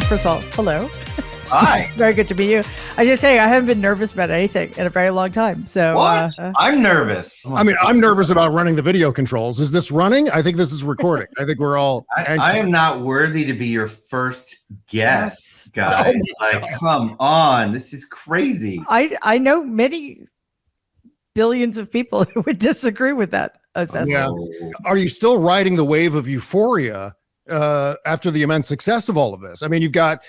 First of all, hello. Hi. It's very good to meet you. I just say I haven't been nervous about anything in a very long time. So what? I'm nervous. I mean, I'm nervous about running the video controls. Is this running? I think this is recording. I think we're all I am not worthy to be your first guest, guys. Come on. This is crazy. I know many billions of people who would disagree with that assessment. Yeah. Are you still riding the wave of euphoria after the immense success of all of this? I mean, you've got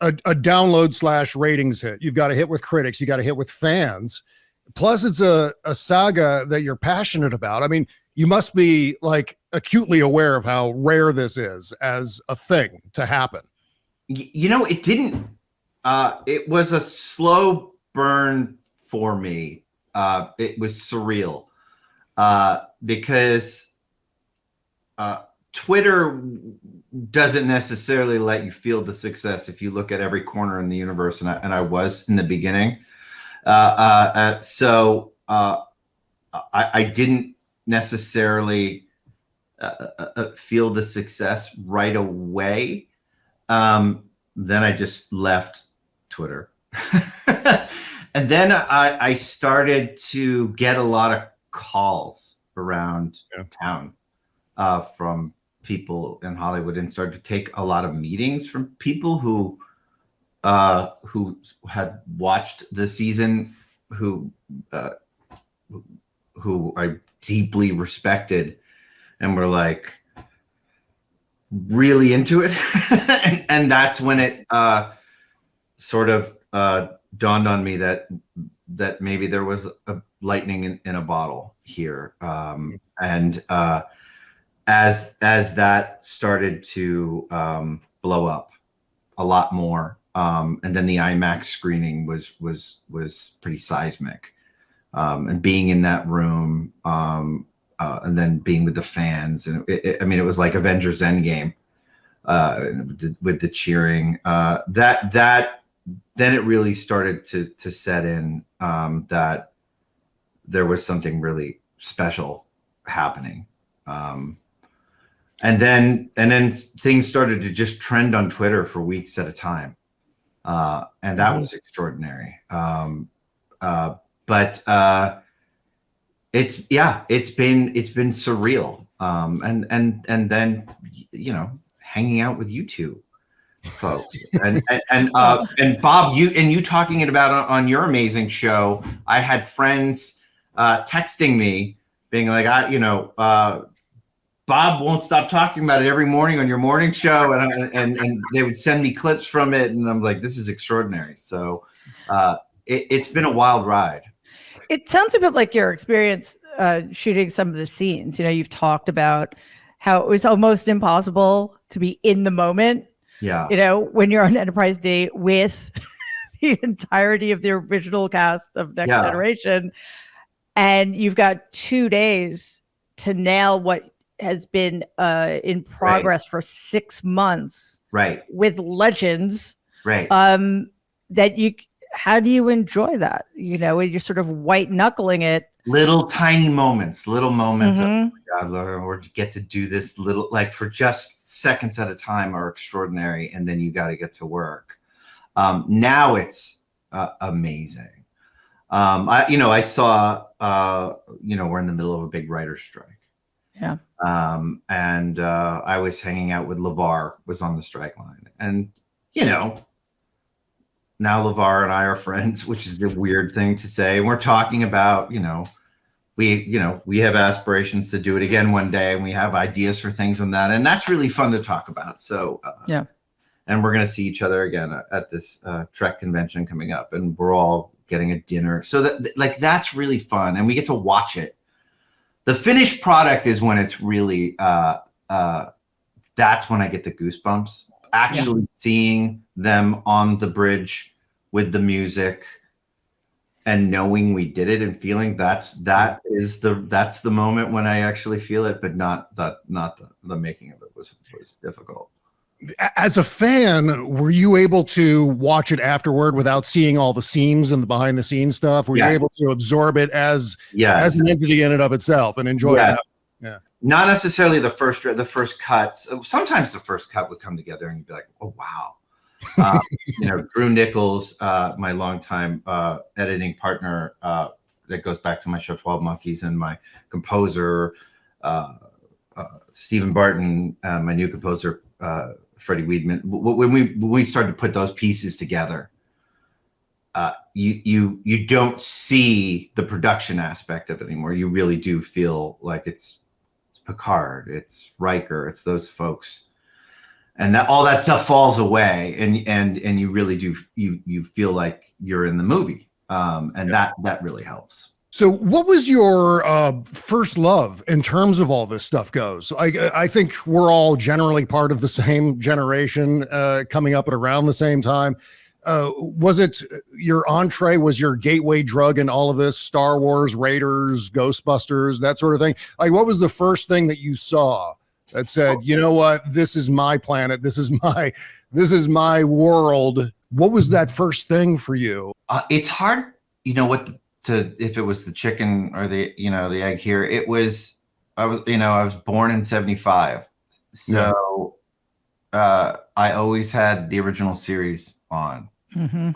a download / ratings hit. You've got a hit with critics. You got a hit with fans. Plus, it's a saga that you're passionate about. I mean, you must be like acutely aware of how rare this is as a thing to happen. You know, it didn't. It was a slow burn for me. It was surreal because Twitter doesn't necessarily let you feel the success if you look at every corner in the universe, and I was in the beginning. So I didn't necessarily feel the success right away. Then I just left Twitter. And then I started to get a lot of calls around town from people in Hollywood, and started to take a lot of meetings from people who had watched the season, who I deeply respected, and were like really into it. and that's when it sort of dawned on me that maybe there was a lightning in a bottle here. And as that started to blow up a lot more, and then the IMAX screening was pretty seismic, and being in that room, and then being with the fans, and I mean, it was like Avengers Endgame with the cheering. Then it really started to set in, that there was something really special happening. And then things started to just trend on Twitter for weeks at a time. And that was extraordinary. But it's been surreal. And then, you know, hanging out with you two folks, and Bob, you talking about on your amazing show. I had friends texting me being like, Bob won't stop talking about it every morning on your morning show, and they would send me clips from it, and I'm like, this is extraordinary. So it's been a wild ride. It sounds a bit like your experience shooting some of the scenes. You know, you've talked about how it was almost impossible to be in the moment. Yeah. You know, when you're on Enterprise D with the entirety of the original cast of Next Generation, and you've got 2 days to nail what has been in progress for 6 months, with legends, how do you enjoy that? You know, when you're sort of white knuckling it. Little tiny moments, of, oh my God, Lord, you get to do this little, like, for just seconds at a time are extraordinary. And then you got to get to work. Now it's amazing. I saw, we're in the middle of a big writer's strike. Yeah. And I was hanging out with LeVar, was on the strike line. And, you know, now LeVar and I are friends, which is a weird thing to say. And we're talking about, we have aspirations to do it again one day, and we have ideas for things on that. And that's really fun to talk about. So, and we're going to see each other again at this Trek convention coming up, and we're all getting a dinner. So that's really fun. And we get to watch it. The finished product is when it's really, that's when I get the goosebumps. Actually seeing them on the bridge with the music and knowing we did it, and feeling that's the moment when I actually feel it, but not the making of it was difficult. As a fan, were you able to watch it afterward without seeing all the seams and the behind the scenes stuff? Were you able to absorb it as an entity in and of itself and enjoy it? Yeah. Not necessarily the first cuts. Sometimes the first cut would come together and you'd be like, oh, wow. Drew Nichols, my longtime editing partner, that goes back to my show 12 Monkeys, and my composer, Stephen Barton, my new composer, Freddie Weidman. When we started to put those pieces together, you don't see the production aspect of it anymore. You really do feel like it's Picard, it's Riker, it's those folks, and that all that stuff falls away, and you really do you feel like you're in the movie, and that really helps. So what was your first love in terms of all this stuff goes? I think we're all generally part of the same generation, coming up at around the same time. Was it your entree, was your gateway drug in all of this? Star Wars, Raiders, Ghostbusters, that sort of thing? Like, what was the first thing that you saw that said, you know what, this is my planet, this is my world? What was that first thing for you? It's hard, if it was the chicken or the egg here. It was, I was born in 75. So I always had the original series on. Mm-hmm.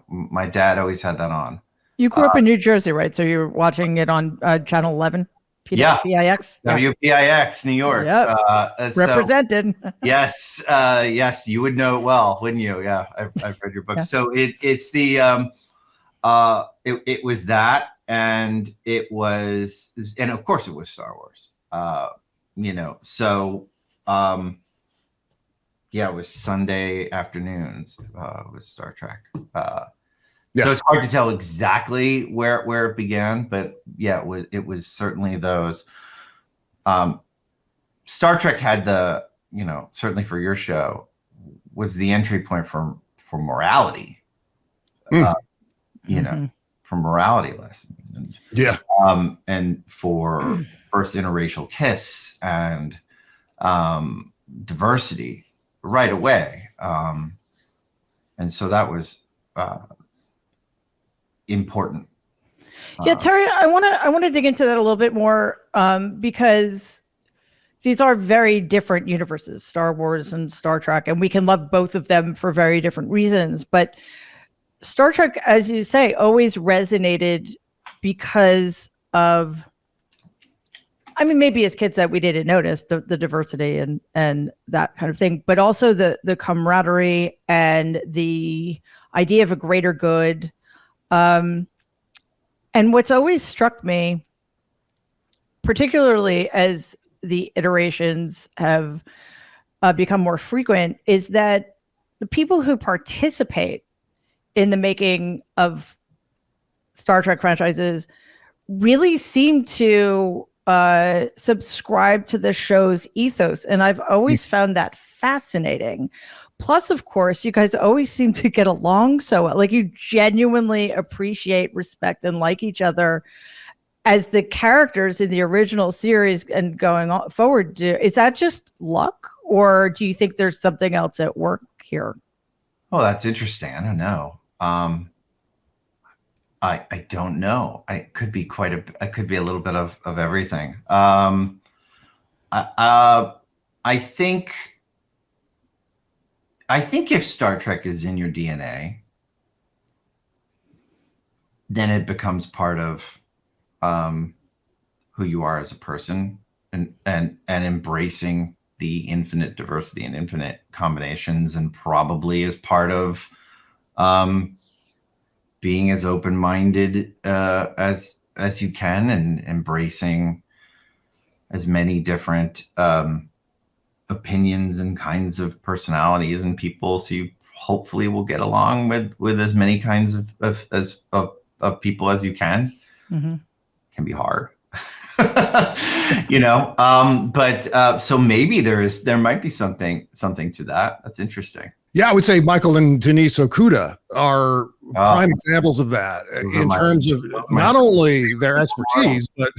My dad always had that on. You grew up in New Jersey, right? So you're watching it on channel 11? PIX? WPIX, New York. Yep. Represented. Yes. Yes. You would know it well, wouldn't you? Yeah. I've read your book. Yeah. So it's the, it was that, and of course it was Star Wars, so, it was Sunday afternoons, with Star Trek. So it's hard to tell exactly where it began, but it was certainly those. Star Trek had the, certainly for your show, was the entry point for morality. For morality lessons, and for first interracial kiss and diversity right away, and so that was important. Terry, I want to dig into that a little bit more, because these are very different universes, Star Wars and Star Trek, and we can love both of them for very different reasons. But Star Trek, as you say, always resonated because of, maybe as kids that we didn't notice the diversity and that kind of thing, but also the camaraderie and the idea of a greater good. And what's always struck me, particularly as the iterations have become more frequent, is that the people who participate in the making of Star Trek franchises really seem to subscribe to the show's ethos. And I've always found that fascinating. Plus, of course, you guys always seem to get along so well. Like, you genuinely appreciate, respect, and like each other as the characters in the original series and going on forward. Is that just luck, or do you think there's something else at work here? Oh, that's interesting. I don't know. I don't know. It could be it could be a little bit of everything. I think if Star Trek is in your DNA, then it becomes part of who you are as a person, and embracing the infinite diversity and infinite combinations, and probably as part of being as open-minded as you can, and embracing as many different opinions and kinds of personalities and people, so you hopefully will get along with as many kinds of people as you can. Mm-hmm. Can be hard. But so maybe there might be something to that. That's interesting. Yeah, I would say Michael and Denise Okuda are prime examples of that, in terms of not only their expertise, but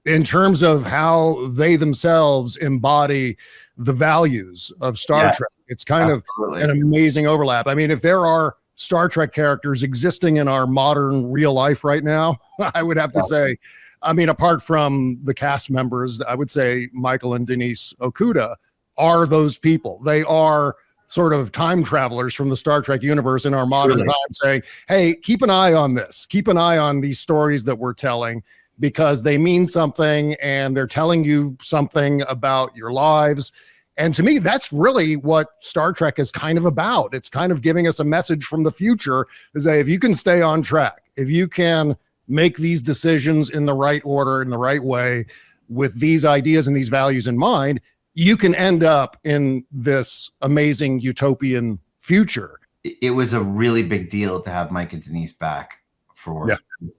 in terms of how they themselves embody the values of Star Trek. It's kind of an amazing overlap. I mean, if there are Star Trek characters existing in our modern real life right now, I would have to say, apart from the cast members, I would say Michael and Denise Okuda are those people. They are sort of time travelers from the Star Trek universe in our modern time saying, hey, keep an eye on this. Keep an eye on these stories that we're telling because they mean something and they're telling you something about your lives. And to me, that's really what Star Trek is kind of about. It's kind of giving us a message from the future to say, if you can stay on track, if you can make these decisions in the right order, in the right way, with these ideas and these values in mind, you can end up in this amazing utopian future. It was a really big deal to have Mike and Denise back for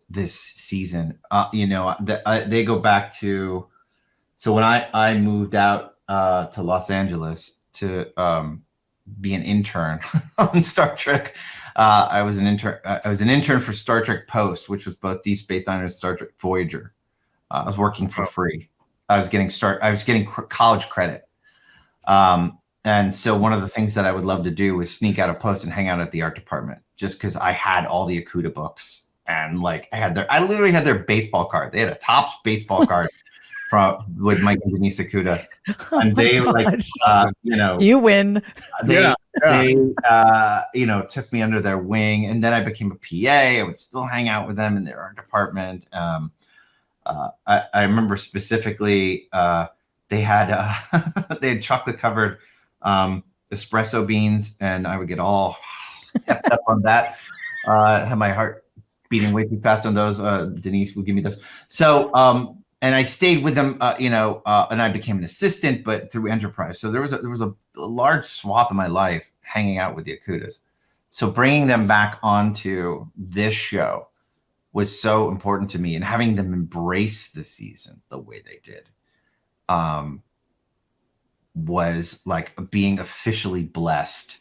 this season. They go back to, so when I moved out to Los Angeles to be an intern on Star Trek. I was an intern for Star Trek Post, which was both Deep Space Nine and Star Trek Voyager. I was working for free. I was getting college credit. And so one of the things that I would love to do was sneak out of Post and hang out at the art department, just because I had all the Akuta books and I literally had their baseball card. They had a Topps baseball card with Mike and Denise Akuta, and they you win. They took me under their wing, and then I became a PA. I would still hang out with them in their art department. I remember specifically they had chocolate covered espresso beans, and I would get all hepped up on that. Had my heart beating way too fast on those. Denise would give me those. So and I stayed with them, and I became an assistant, but through Enterprise. So there was a large swath of my life hanging out with the Akutas. So bringing them back onto this show was so important to me, and having them embrace the season the way they did was like being officially blessed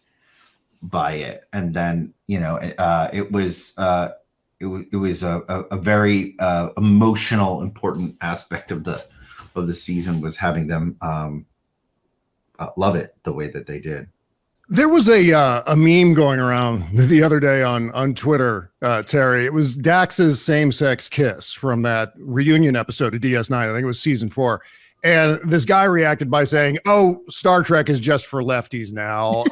by it. And then it was a very emotional, important aspect of the season was having them love it the way that they did. There was a meme going around the other day on Twitter, Terry. It was Dax's same-sex kiss from that reunion episode of DS9. I think it was season 4. And this guy reacted by saying, "Oh, Star Trek is just for lefties now."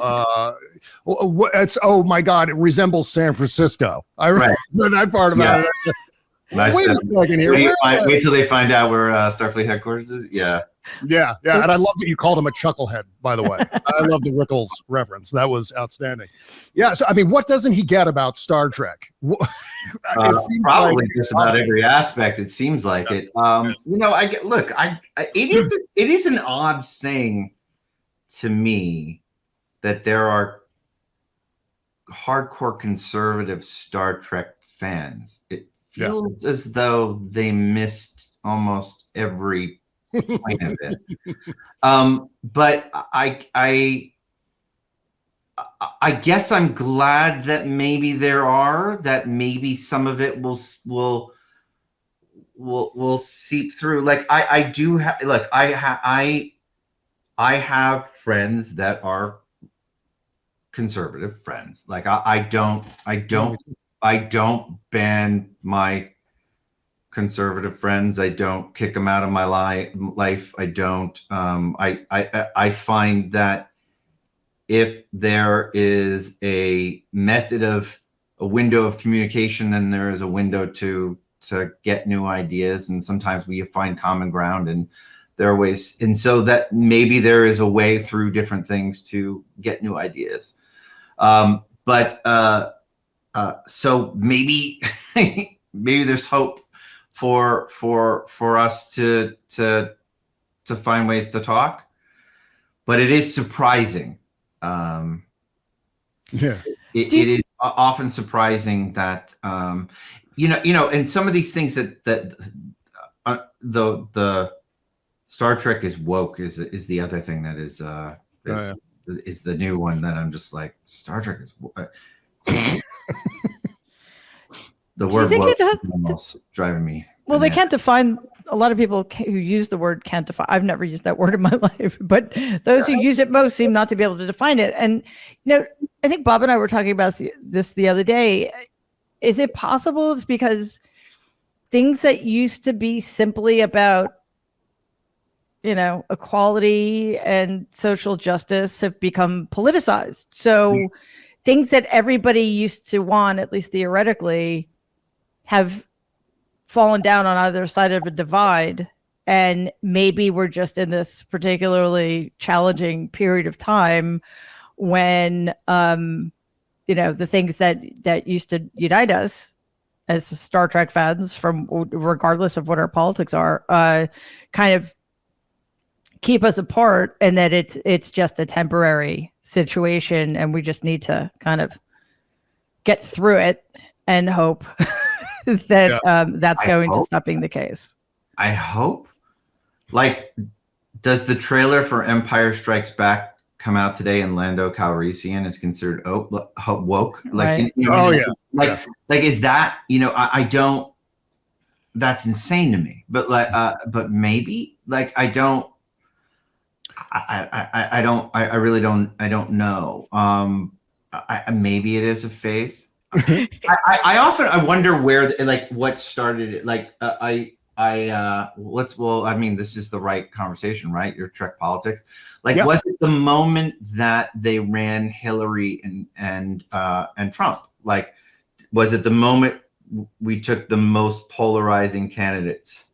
Oh my God, it resembles San Francisco. I remember that part about it. Wait a second here. Wait till they find out where Starfleet headquarters is. Yeah. And I love that you called him a chucklehead, by the way. I love the Rickles reference. That was outstanding. Yeah. So, I mean, what doesn't he get about Star Trek? It seems probably just about every aspect. It seems like it. It is an odd thing to me that there are hardcore conservative Star Trek fans. It feels as though they missed almost every point of it. But I guess I'm glad that maybe maybe some of it will seep through. Like I have friends that are conservative friends. Like I don't ban my conservative friends. I don't kick them out of my life. I don't. I find that if there is a window of communication, then there is a window to get new ideas, and sometimes we find common ground, and there are ways, and so that maybe there is a way through different things to get new ideas. So maybe there's hope for us to find ways to talk, but it is surprising. It is often surprising that and some of these things that the Star Trek is woke is the other thing that is the new one that I'm just like, Star Trek is the word woke is almost driving me. Well, they can't define. A lot of people who use the word can't define. I've never used that word in my life, but those who use it most seem not to be able to define it. And I think Bob and I were talking about this the other day. Is it possible it's because things that used to be simply about equality and social justice have become politicized. So things that everybody used to want, at least theoretically, have fallen down on either side of a divide. And maybe we're just in this particularly challenging period of time when, the things that used to unite us as Star Trek fans, from regardless of what our politics are, kind of keep us apart, and that it's just a temporary situation, and we just need to kind of get through it and hope that that's going to stop being the case. I hope. Like, does the trailer for Empire Strikes Back come out today, and Lando Calrissian is considered woke? Like, right. Like, is that, I don't. That's insane to me. But but maybe, like, I don't. I really don't. I don't know. Maybe it is a phase. I often wonder where, what started it. Like, this is the right conversation, right? Your Trek politics. Like, was it the moment that they ran Hillary and Trump? Like, was it the moment we took the most polarizing candidates,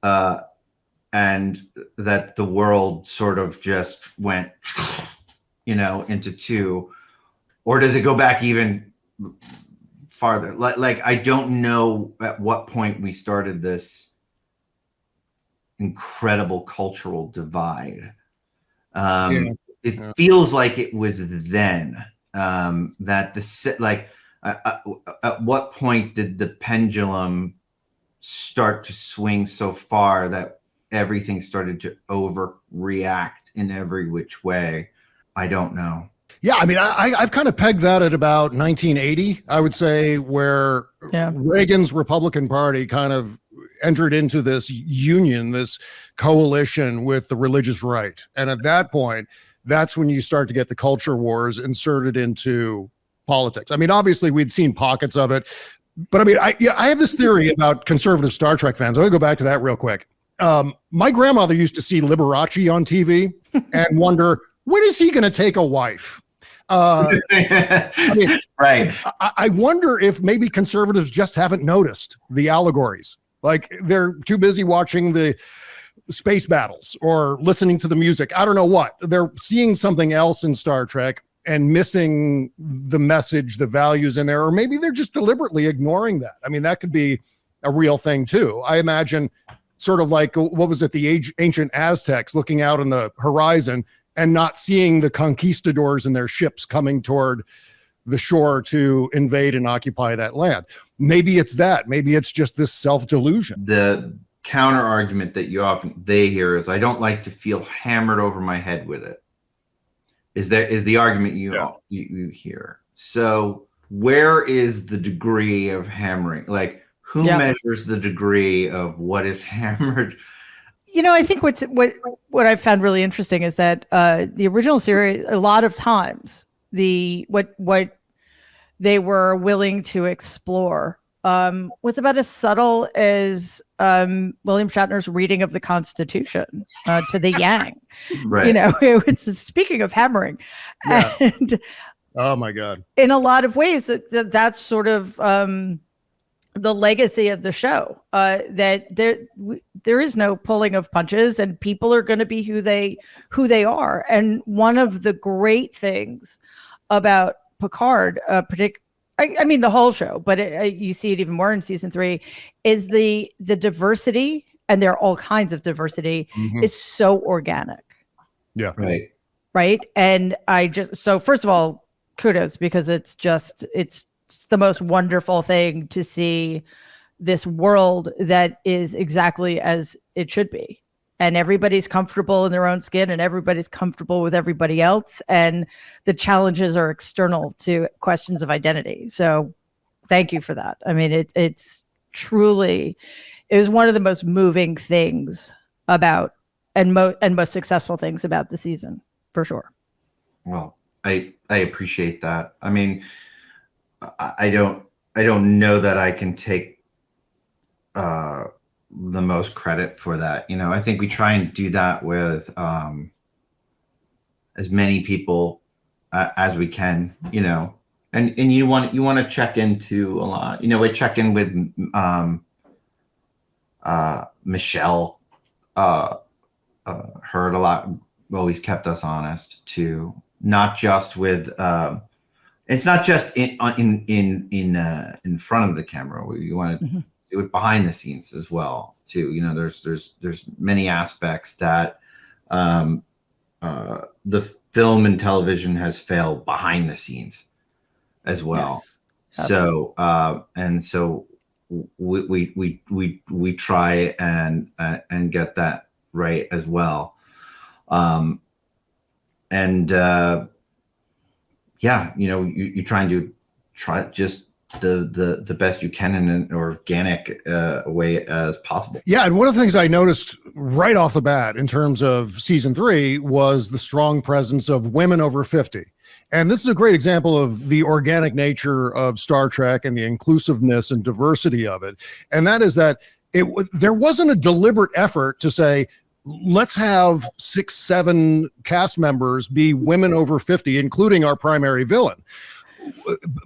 and that the world sort of just went, into two? Or does it go back even farther? Like, I don't know at what point we started this incredible cultural divide. It feels like it was then, that at what point did the pendulum start to swing so far that everything started to overreact in every which way? I don't know. Yeah, I mean, I've kind of pegged that at about 1980, I would say, where Reagan's Republican Party kind of entered into this union, this coalition with the religious right. And at that point, that's when you start to get the culture wars inserted into politics. I mean, obviously, we'd seen pockets of it. But I mean, I have this theory about conservative Star Trek fans. I'm going to go back to that real quick. My grandmother used to see Liberace on TV and wonder, when is he going to take a wife? I mean, right. I wonder if maybe conservatives just haven't noticed the allegories. Like, they're too busy watching the space battles or listening to the music. I don't know what. They're seeing something else in Star Trek and missing the message, the values in there, or maybe they're just deliberately ignoring that. I mean, that could be a real thing too. I imagine sort of like, what was it, the ancient Aztecs looking out on the horizon and not seeing the conquistadors and their ships coming toward the shore to invade and occupy that land. Maybe it's that. Maybe it's just this self-delusion. The counter argument that they hear is, I don't like to feel hammered over my head with it. Is the argument you hear. So where is the degree of hammering? Like, who measures the degree of what is hammered? I think what I found really interesting is that the original series, a lot of times, what they were willing to explore was about as subtle as William Shatner's reading of the Constitution to the Yang. Right. It's speaking of hammering, and oh my God, in a lot of ways, that's sort of the legacy of the show, that there is no pulling of punches, and people are going to be who they are. And one of the great things about Picard, I mean the whole show, but you see it even more in season 3, is the diversity, and there are all kinds of diversity, is so organic. Yeah. Right. And so first of all, kudos, because it's the most wonderful thing to see this world that is exactly as it should be. And everybody's comfortable in their own skin, and everybody's comfortable with everybody else. And the challenges are external to questions of identity. So thank you for that. I mean, it's truly, it was one of the most moving things about, and most successful things about the season, for sure. Well, I appreciate that. I mean, I don't know that I can take the most credit for that. You know, I think we try and do that with as many people as we can, you know, and you want to check into a lot, you know, we check in with Michelle, heard a lot, always kept us honest too, not just with it's not just in front of the camera. We want to do it behind the scenes as well too. You know, there's many aspects that the film and television has failed behind the scenes as well. Yes. So and so we try and get that right as well. Yeah, you know, you try and do just the best you can in an organic way as possible. Yeah, and one of the things I noticed right off the bat in terms of season 3 was the strong presence of women over 50. And this is a great example of the organic nature of Star Trek and the inclusiveness and diversity of it. And that is that there wasn't a deliberate effort to say, let's have 6-7 cast members be women over 50, including our primary villain.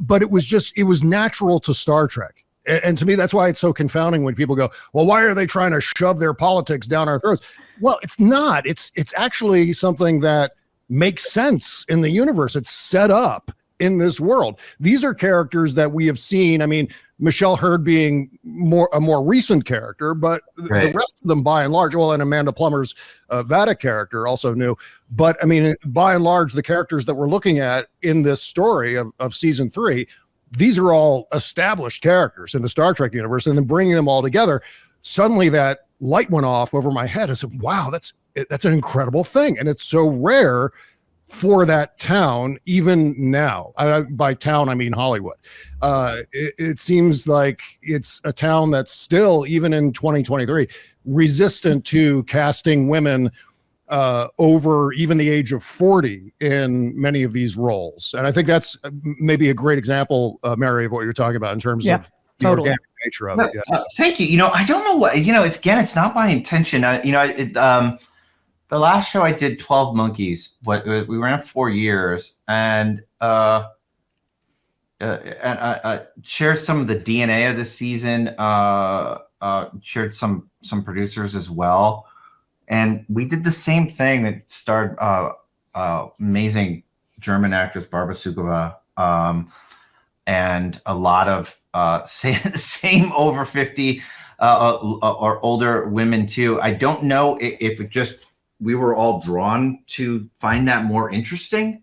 But it was natural to Star Trek. And to me, that's why it's so confounding when people go, well, why are they trying to shove their politics down our throats? Well, it's not. It's actually something that makes sense in the universe. It's set up in this world. These are characters that we have seen. I mean, Michelle Hurd being a more recent character, but the rest of them by and large, well, and Amanda Plummer's Vada character also new. But I mean, by and large, the characters that we're looking at in this story of season 3, these are all established characters in the Star Trek universe, and then bringing them all together, suddenly that light went off over my head. I said, wow, that's an incredible thing. And it's so rare for that town, even now. By town, I mean Hollywood. It seems like it's a town that's still, even in 2023, resistant to casting women over even the age of 40 in many of these roles. And I think that's maybe a great example, Mary, of what you're talking about in terms of the organic nature of it. Yeah. Thank you. You know, I don't know what, you know, again, it's not my intention. The last show I did, 12 Monkeys, we ran 4 years, and I shared some of the DNA of the season, shared some producers as well. And we did the same thing. It starred amazing German actress Barbara Sukova, and a lot of same over 50 or older women too. I don't know if it just, we were all drawn to find that more interesting.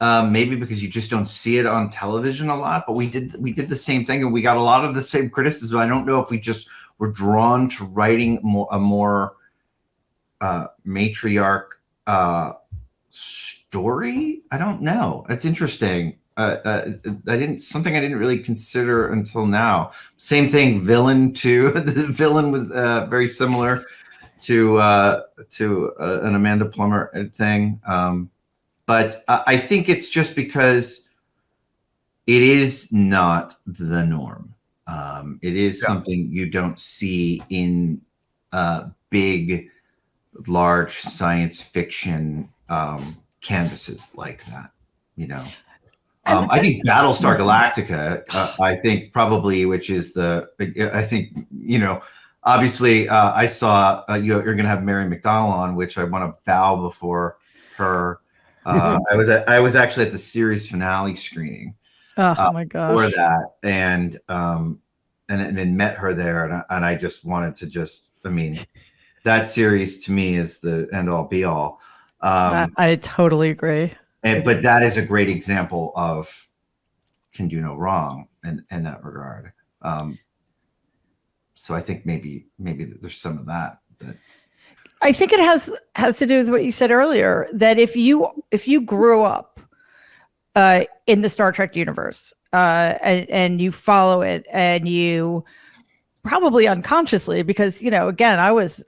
Maybe because you just don't see it on television a lot, but we did the same thing, and we got a lot of the same criticism. I don't know if we just were drawn to writing a more matriarch story. I don't know. That's interesting. Something I didn't really consider until now. Same thing, villain too. The villain was very similar to an Amanda Plummer thing. But I think it's just because it is not the norm. It is something you don't see in big, large science fiction canvases like that, you know. I think Battlestar Galactica, I think probably, which is I think, you know, obviously I saw you're going to have Mary McDonnell on, which I want to bow before her. I was actually at the series finale screening. Oh my gosh. For that, and met her there, and I just wanted to I mean, that series to me is the end all be all. I totally agree. But that is a great example of can do no wrong in that regard. So I think maybe there's some of that. But I think it has to do with what you said earlier, that if you grew up in the Star Trek universe and you follow it, and you probably unconsciously, because, you know, again, I was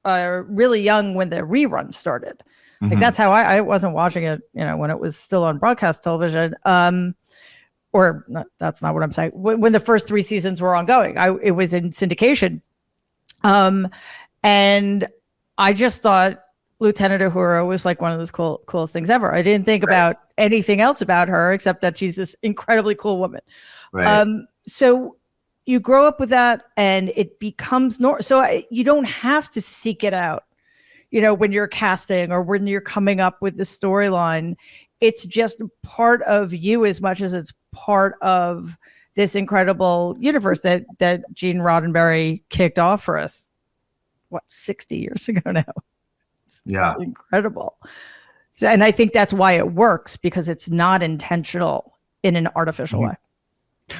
really young when the rerun started. Like that's how I wasn't watching it, you know, when it was still on broadcast television. or not, that's not what I'm saying. When the first 3 seasons were ongoing, it was in syndication. And I just thought Lieutenant Uhura was like one of the coolest things ever. I didn't think about anything else about her except that she's this incredibly cool woman. Right. So you grow up with that, and it becomes normal. So you don't have to seek it out, when you're casting or when you're coming up with the storyline. It's just part of you as much as it's part of this incredible universe that Gene Roddenberry kicked off for us. 60 years ago now. It's incredible. So, and I think that's why it works, because it's not intentional in an artificial way.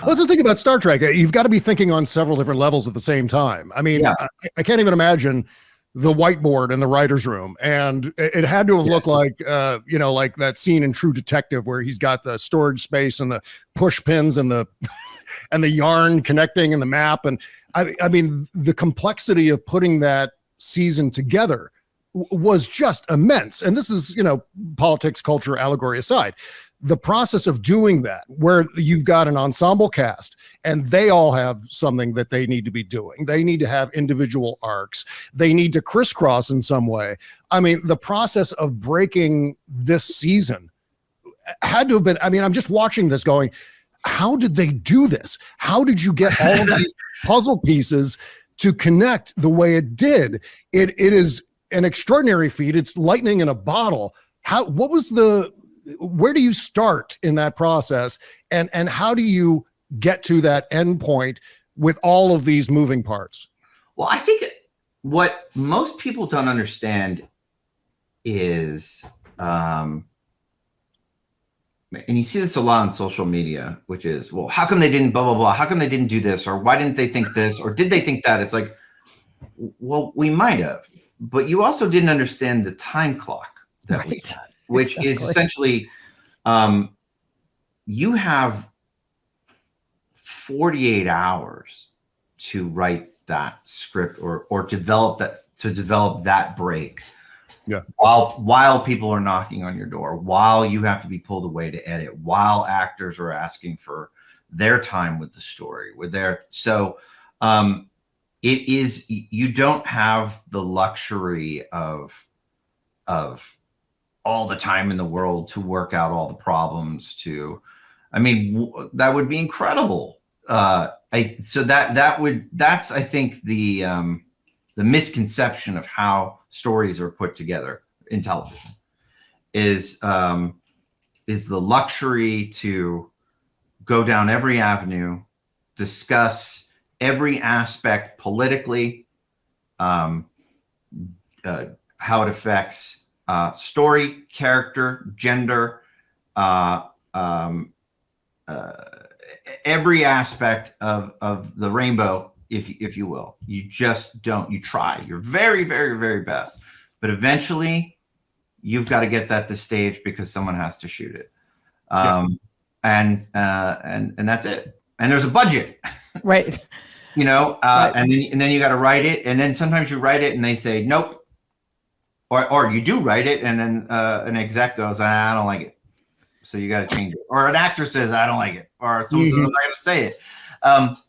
Well, that's the thing about Star Trek. You've got to be thinking on several different levels at the same time. I mean, I can't even imagine the whiteboard in the writer's room. And it had to have looked like, like that scene in True Detective where he's got the storage space and the push pins and the and the yarn connecting and the map. And I mean, the complexity of putting that season together was just immense. And this is, politics, culture, allegory aside. The process of doing that, where you've got an ensemble cast and they all have something that they need to be doing. They need to have individual arcs. They need to crisscross in some way. I mean, the process of breaking this season had to have been, I'm just watching this going, how did they do this? How did you get all of these puzzle pieces to connect the way it did? It is an extraordinary feat. It's lightning in a bottle. Where do you start in that process, and how do you get to that end point with all of these moving parts? Well, I think what most people don't understand is, and you see this a lot on social media, which is, well, how come they didn't blah, blah, blah? How come they didn't do this? Or why didn't they think this? Or did they think that? It's like, well, we might have, but you also didn't understand the time clock that we had. Which is essentially, you have 48 hours to write that script or develop that break. Yeah. While people are knocking on your door, while you have to be pulled away to edit, while actors are asking for their time with the story, it is, you don't have the luxury of all the time in the world to work out all the problems that would be incredible. That's I think the misconception of how stories are put together in television is the luxury to go down every avenue, discuss every aspect politically, how it affects story, character, gender, every aspect of the rainbow, if you will. You just don't. You try your very, very, very best, but eventually you've got to get that to stage because someone has to shoot it, and that's it. And there's a budget, right? Right. And then you got to write it, and then sometimes you write it and they say nope. Or you do write it, and then an exec goes, I don't like it, so you got to change it. Or an actor says, I don't like it, or someone says, I'm not going to say it.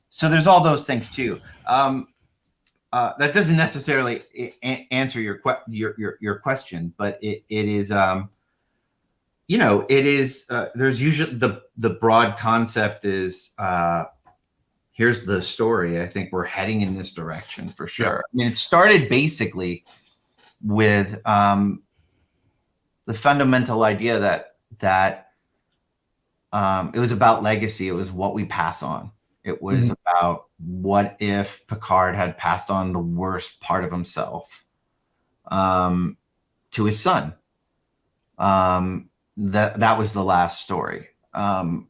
So there's all those things too. That doesn't necessarily answer your question, but it is, it is. There's usually the broad concept is, here's the story. I think we're heading in this direction for sure. I mean, it started basically with the fundamental idea that it was about legacy. It was what we pass on. It was about what if Picard had passed on the worst part of himself to his son. That was the last story. And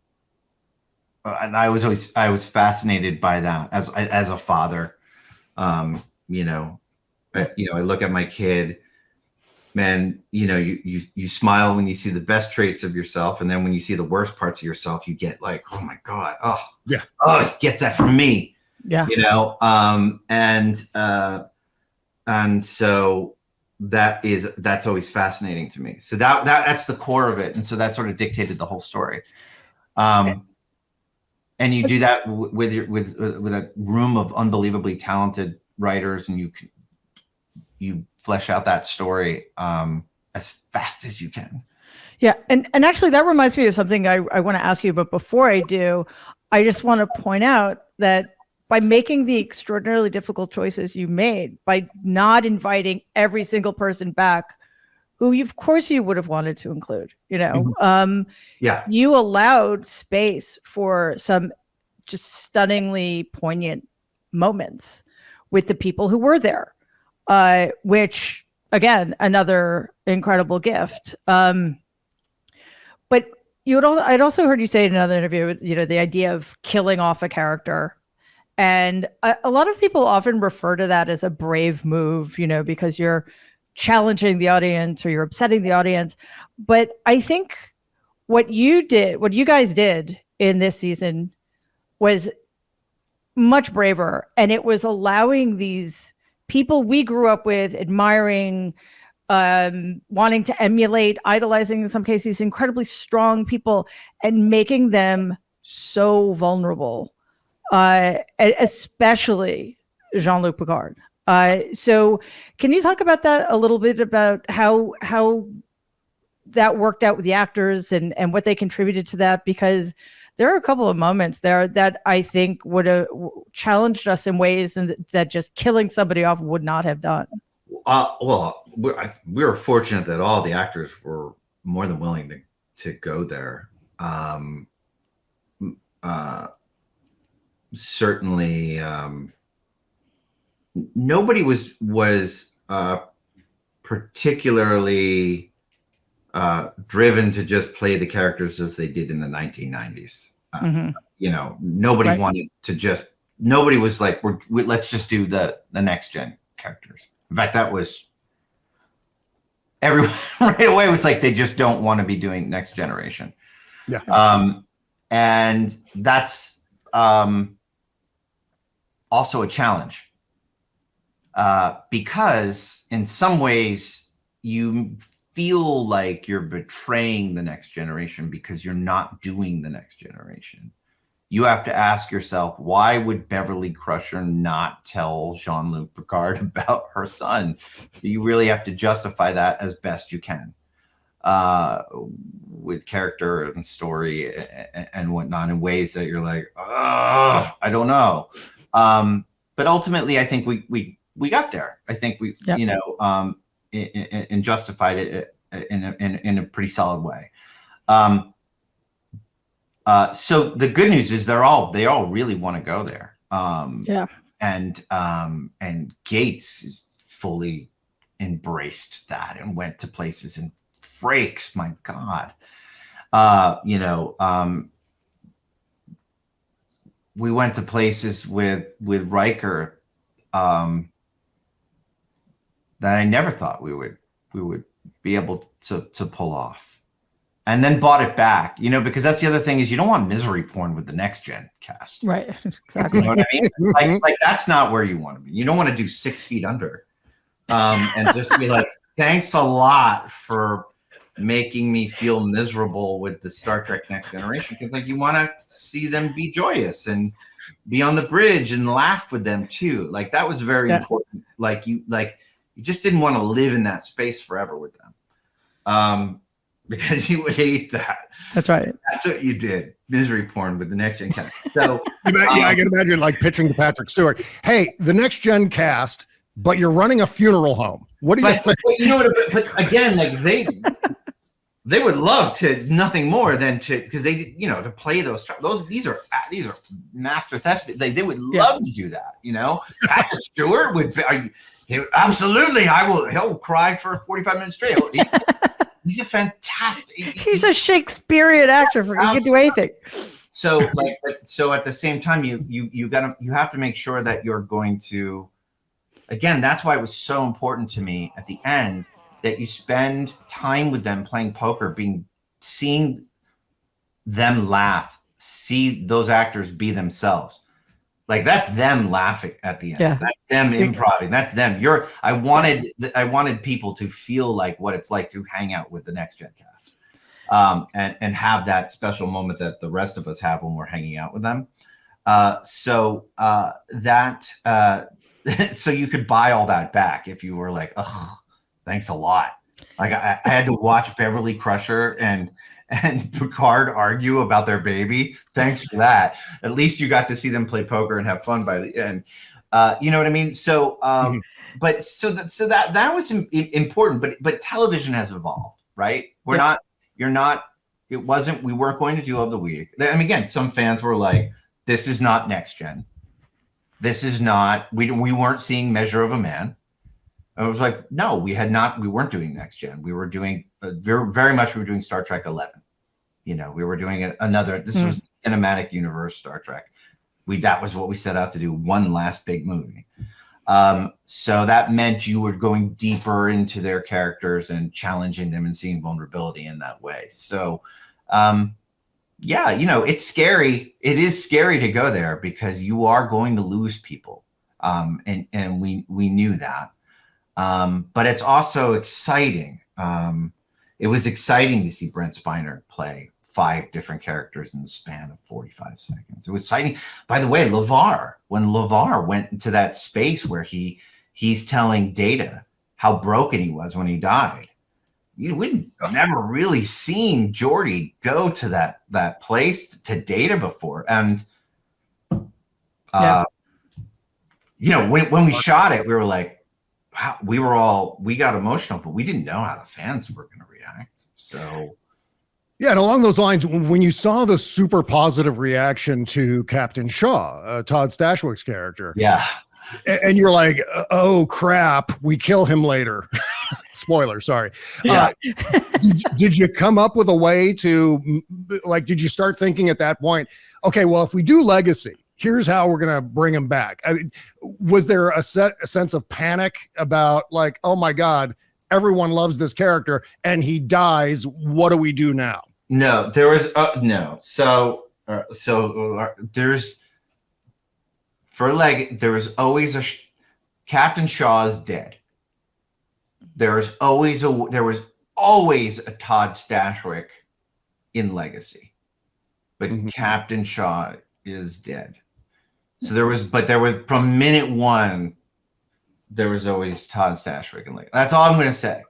I was fascinated by that as a father. I look at my kid, man, you smile when you see the best traits of yourself. And then when you see the worst parts of yourself, you get like, oh my God. Oh yeah. Oh, it gets that from me. Yeah. And so that's always fascinating to me. So that's the core of it. And so that sort of dictated the whole story. And you do that with a room of unbelievably talented writers, and you flesh out that story as fast as you can. Yeah, and actually that reminds me of something I want to ask you, but before I do, I just want to point out that by making the extraordinarily difficult choices you made, by not inviting every single person back who of course you would have wanted to include, you allowed space for some just stunningly poignant moments with the people who were there, which again, another incredible gift. But I'd also heard you say in another interview, the idea of killing off a character. And a lot of people often refer to that as a brave move, because you're challenging the audience or you're upsetting the audience. But I think what you guys did in this season was much braver. And it was allowing these people we grew up with, admiring, wanting to emulate, idolizing in some cases, these incredibly strong people, and making them so vulnerable, especially Jean-Luc Picard. So can you talk about that a little bit, about how that worked out with the actors and what they contributed to that? Because there are a couple of moments there that I think would have challenged us in ways that just killing somebody off would not have done. Well, we were fortunate that all the actors were more than willing to go there. Certainly, nobody was particularly driven to just play the characters as they did in the 1990s. Nobody wanted to just. Nobody was like, let's just do the next gen characters. In fact, that was everyone right away was like, they just don't want to be doing next generation. Yeah. And that's also a challenge because in some ways you feel like you're betraying the next generation because you're not doing the next generation. You have to ask yourself, why would Beverly Crusher not tell Jean-Luc Picard about her son? So you really have to justify that as best you can with character and story and whatnot in ways that you're like, I don't know. But ultimately, I think we got there. I think we, and justified it in a pretty solid way. So the good news is they all really want to go there. And Gates is fully embraced that and went to places, and Frakes, my God, we went to places with Riker that I never thought we would be able to pull off. And then bought it back, because that's the other thing is you don't want misery porn with the next gen cast. Right. Exactly. You know what I mean? Like that's not where you want to be. You don't want to do 6 Feet Under and just be like, thanks a lot for making me feel miserable with the Star Trek Next Generation. Because like you want to see them be joyous and be on the bridge and laugh with them too. Like that was very important. Like you just didn't want to live in that space forever with them. Because you would hate that. That's right. That's what you did. Misery porn with the next gen cast. So I can imagine like pitching to Patrick Stewart. Hey, the next gen cast, but you're running a funeral home. What do you think? But again, like they would love to nothing more than to to play these are master thespians. They would love to do that. Patrick Stewart would absolutely. He'll cry for 45 minutes straight. He's a fantastic. He's a Shakespearean actor. He can do anything. So at the same time, you have to make sure that you're going to. Again, that's why it was so important to me at the end that you spend time with them playing poker, seeing them laugh, see those actors be themselves. Like that's them laughing at the end. Yeah. That's them improvising. That's them. I wanted people to feel like what it's like to hang out with the next gen cast. and have that special moment that the rest of us have when we're hanging out with them. So you could buy all that back if you were like, oh, thanks a lot. Like I had to watch Beverly Crusher and Picard argue about their baby. Thanks for that. At least you got to see them play poker and have fun by the end. You know what I mean? So, but so that was important. But television has evolved, right? We weren't going to do of the week. I mean, again, some fans were like, "This is not next gen. This is not." We weren't seeing Measure of a Man. I was like, no, we weren't doing next gen. We were doing very much. We were doing Star Trek 11. You know, we were doing another. This was cinematic universe Star Trek. That was what we set out to do. One last big movie. So that meant you were going deeper into their characters and challenging them and seeing vulnerability in that way. So, yeah, you know, it's scary. It is scary to go there because you are going to lose people. And we knew that. But it's also exciting. It was exciting to see Brent Spiner play 5 different characters in the span of 45 seconds. It was exciting. By the way, when LeVar went into that space where he's telling Data how broken he was when he died, we'd never really seen Geordi go to that place to Data before. And, you know, when we shot it, we were like, we got emotional, but we didn't know how the fans were going to react. So, yeah, and along those lines, when you saw the super positive reaction to Captain Shaw, Todd Stashwick's character, and you're like, oh crap, we kill him later. Spoiler, sorry. Yeah. Did you come up with a way to, like, did you start thinking at that point, okay, well, if we do Legacy, here's how we're going to bring him back? I mean, was there a sense of panic about like, oh my God, everyone loves this character and he dies. What do we do now? No, there was no. So there's there was always Captain Shaw is dead. There was always a Todd Stashwick in Legacy, but Captain Shaw is dead. So there was from minute one, there was always Todd Stashwick in Legacy. That's all I'm going to say.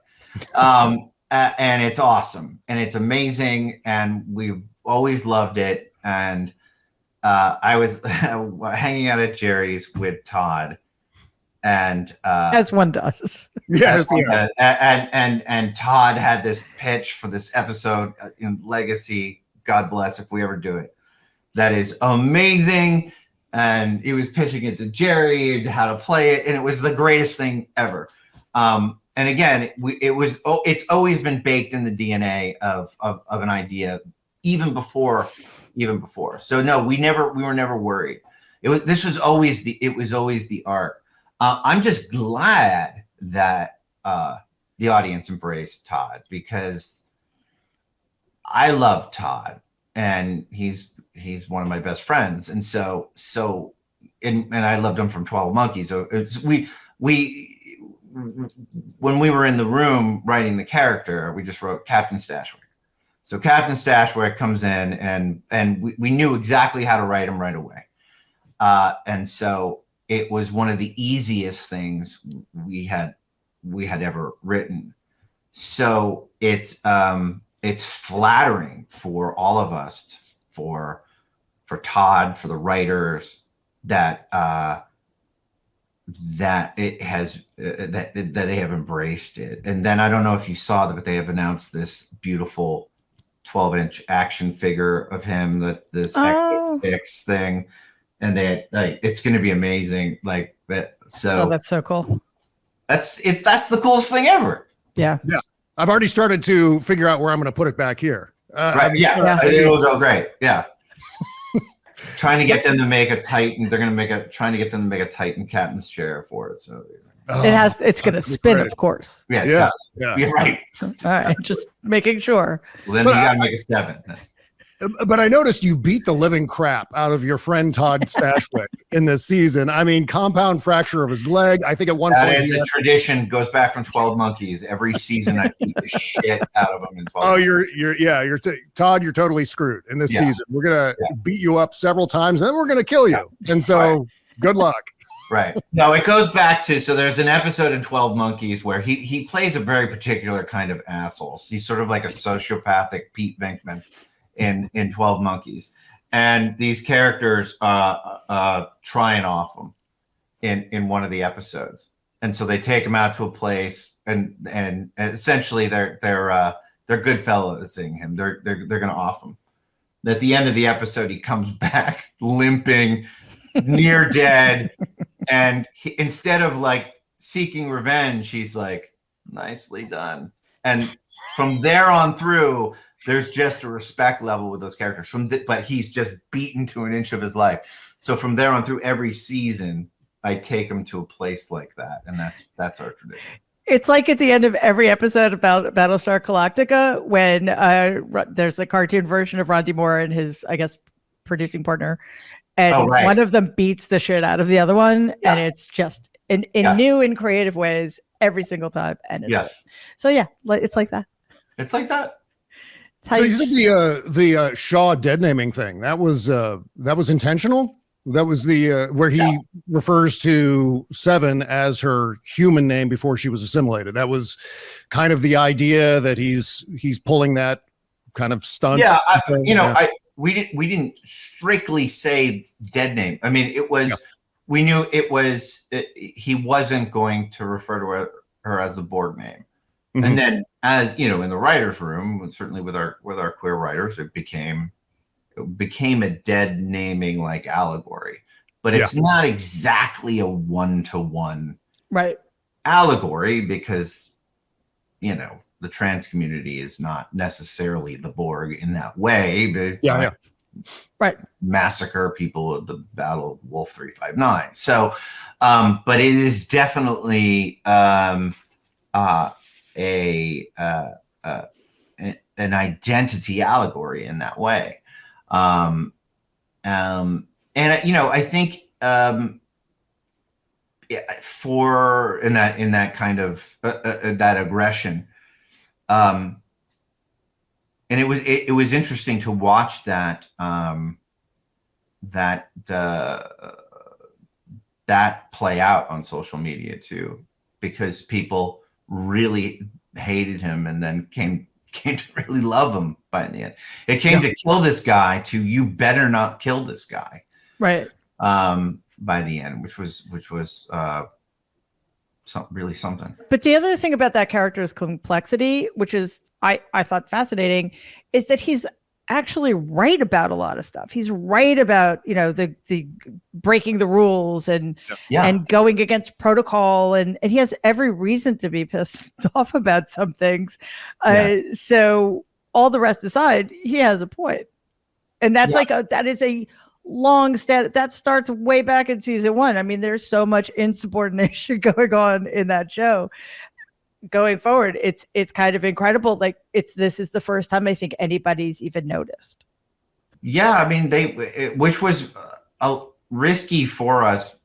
And it's awesome and it's amazing and we've always loved it. And I was hanging out at Jerry's with Todd, and as one does. Yes, and Todd had this pitch for this episode in Legacy. God bless if we ever do it. That is amazing. And he was pitching it to Jerry how to play it, and it was the greatest thing ever. And again, it's always been baked in the DNA of an idea, even before. So no, we were never worried. It was always the arc. I'm just glad that the audience embraced Todd because I love Todd and he's one of my best friends, and and I loved him from 12 Monkeys. So when we were in the room writing the character, we just wrote Captain Stashwick. So Captain Stashwick comes in, and we knew exactly how to write him right away. And so it was one of the easiest things we had ever written. So it's flattering for all of us, for Todd, for the writers, that it has that they have embraced it. And then I don't know if you saw that, but they have announced this beautiful 12-inch action figure of him, this X6 thing, and it's going to be amazing. Like that. So that's so cool. That's the coolest thing ever. Yeah. I've already started to figure out where I'm going to put it back here. Right. Yeah. I think it'll go great. Yeah. Trying to get them to make a Titan. They're going to trying to get them to make a Titan captain's chair for it. So it's going to spin, of course. Yeah. You're right. All right. Just making sure. Well, then you got to make a 7. But I noticed you beat the living crap out of your friend Todd Stashwick in this season. I mean, compound fracture of his leg. I think at one point that is a tradition. Goes back from 12 Monkeys. Every season I beat the shit out of him in 12 Monkeys. Todd. You're totally screwed in this season. We're gonna beat you up several times, and then we're gonna kill you. And so, good luck. Right. No, it goes back to, so there's an episode in 12 Monkeys where he plays a very particular kind of asshole. He's sort of like a sociopathic Pete Venkman in 12 Monkeys. And these characters try and off him in one of the episodes. And so they take him out to a place and essentially they're good fellowsing him. They're going to off him. At the end of the episode, he comes back limping, near dead. And instead of like seeking revenge, he's like, nicely done. And from there on through, there's just a respect level with those characters. But he's just beaten to an inch of his life. So from there on through every season, I take him to a place like that. And that's our tradition. It's like at the end of every episode about Battlestar Galactica, when there's a cartoon version of Rondi Moore and his, I guess, producing partner. And one of them beats the shit out of the other one. And it's just in new and creative ways every single time. And it's so it's like that. It's like that. So you said the Shaw dead naming thing. That was intentional. That was the where he refers to Seven as her human name before she was assimilated. That was kind of the idea that he's pulling that kind of stunt. Yeah, we didn't strictly say dead name. I mean, it was we knew it was he wasn't going to refer to her as a Borg name. Mm-hmm. And then, as you know, in the writers' room, and certainly with our queer writers, it became a dead naming like allegory. But it's not exactly a one-to-one allegory because, you know, the trans community is not necessarily the Borg in that way. But massacre people at the Battle of Wolf 359. So, but it is definitely an identity allegory in that way. And you know, I think for in that kind of that aggression. And it was interesting to watch that that play out on social media too, because people really hated him and then came to really love him by the end. It came to kill this guy to you better not kill this guy. Right. By the end, which was really something. But the other thing about that character's complexity, which is I thought fascinating, is that he's actually right about a lot of stuff. He's right about, you know, the breaking the rules and going against protocol, and he has every reason to be pissed off about some things. So all the rest aside, he has a point. And that's that is a long that starts way back in season 1. I mean, there's so much insubordination going on in that show. Going forward, it's kind of incredible. Like this is the first time I think anybody's even noticed. Yeah, I mean which was risky for us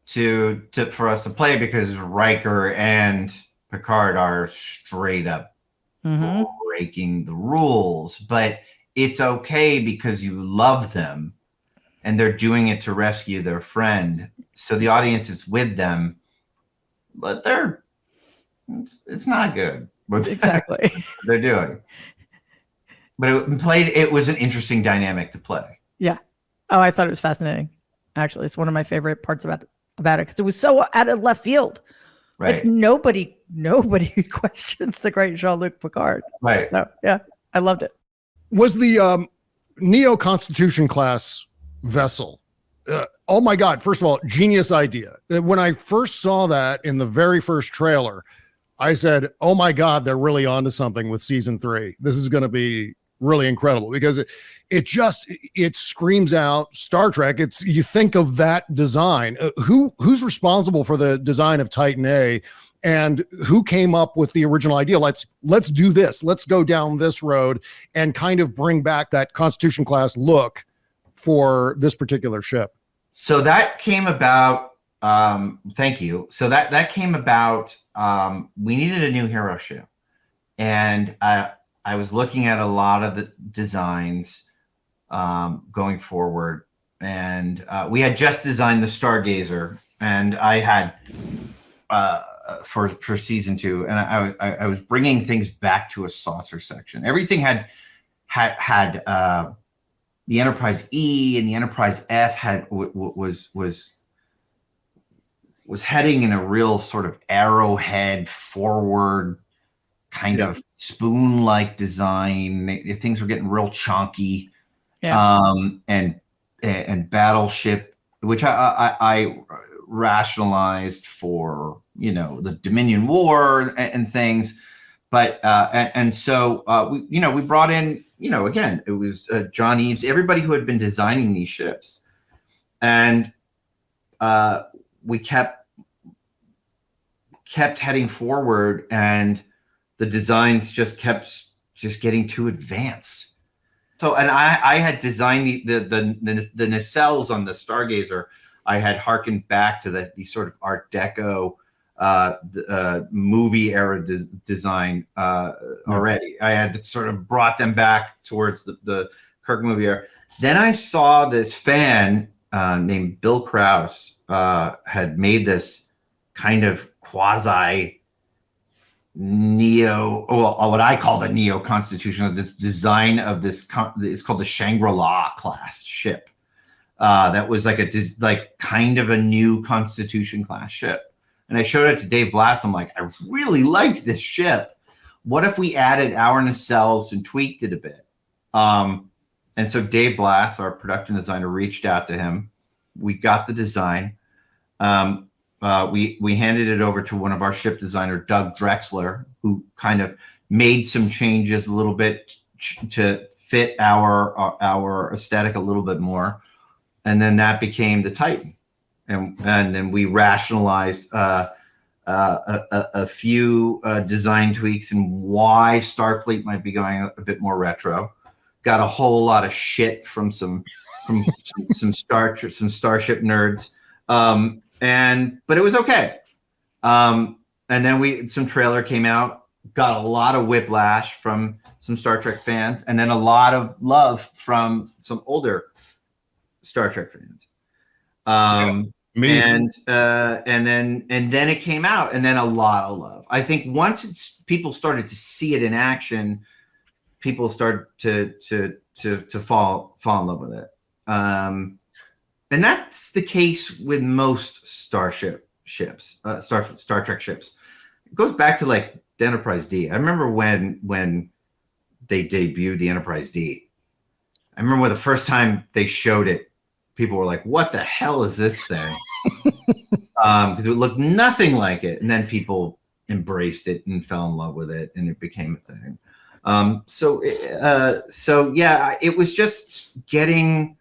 to play, because Riker and Picard are straight up breaking the rules, but it's okay because you love them and they're doing it to rescue their friend. So the audience is with them, but it's not good. Exactly. They're doing. But it was an interesting dynamic to play. Yeah. Oh, I thought it was fascinating. Actually, it's one of my favorite parts about it because it was so out of left field. Right. Like nobody questions the great Jean-Luc Picard. Right. So yeah, I loved it. Was the Neo Constitution class vessel? Oh my God. First of all, genius idea. When I first saw that in the very first trailer, I said, oh my God, they're really onto something with season 3. This is going to be really incredible, because it screams out Star Trek. You think of that design. Who's responsible for the design of Titan A? and who came up with the original idea? Let's do this. Let's go down this road and kind of bring back that Constitution class look for this particular ship. So that came about. Thank you. So that came about. We needed a new hero ship, and I was looking at a lot of the designs going forward, and we had just designed the Stargazer, and I had for season 2, and I was bringing things back to a saucer section. Everything had the Enterprise E and the Enterprise F was heading in a real sort of arrowhead forward kind of spoon-like design. Things were getting real chonky. And Battleship, which I rationalized for, the Dominion War and things, but so we brought in, again, it was John Eaves, everybody who had been designing these ships, and we kept heading forward, and the designs just kept getting too advanced. So, and I had designed the nacelles on the Stargazer. I had harkened back to the sort of Art Deco movie era design already. I had sort of brought them back towards the Kirk movie era. Then I saw this fan named Bill Krause had made this kind of quasi what I call the neo constitutional, this design of this it's called the Shangri-La class ship. That was like kind of a new Constitution class ship. And I showed it to Dave Blass. I'm like, I really liked this ship. What if we added our nacelles and tweaked it a bit? And so Dave Blass, our production designer, reached out to him. We got the design. We handed it over to one of our ship designer, Doug Drexler, who kind of made some changes a little bit to fit our aesthetic a little bit more. And then that became the Titan. And then we rationalized a few design tweaks and why Starfleet might be going a bit more retro. Got a whole lot of shit from some starship nerds. But it was okay. And then some trailer came out, got a lot of whiplash from some Star Trek fans, and then a lot of love from some older Star Trek fans. And then it came out, and then a lot of love. I think once people started to see it in action, people started to fall in love with it. And that's the case with most Star Trek ships. It goes back to like the Enterprise D. I remember when they debuted the Enterprise D. I remember when the first time they showed it, people were like, "What the hell is this thing?" Because it looked nothing like it, and then people embraced it and fell in love with it, and it became a thing. So yeah, it was just getting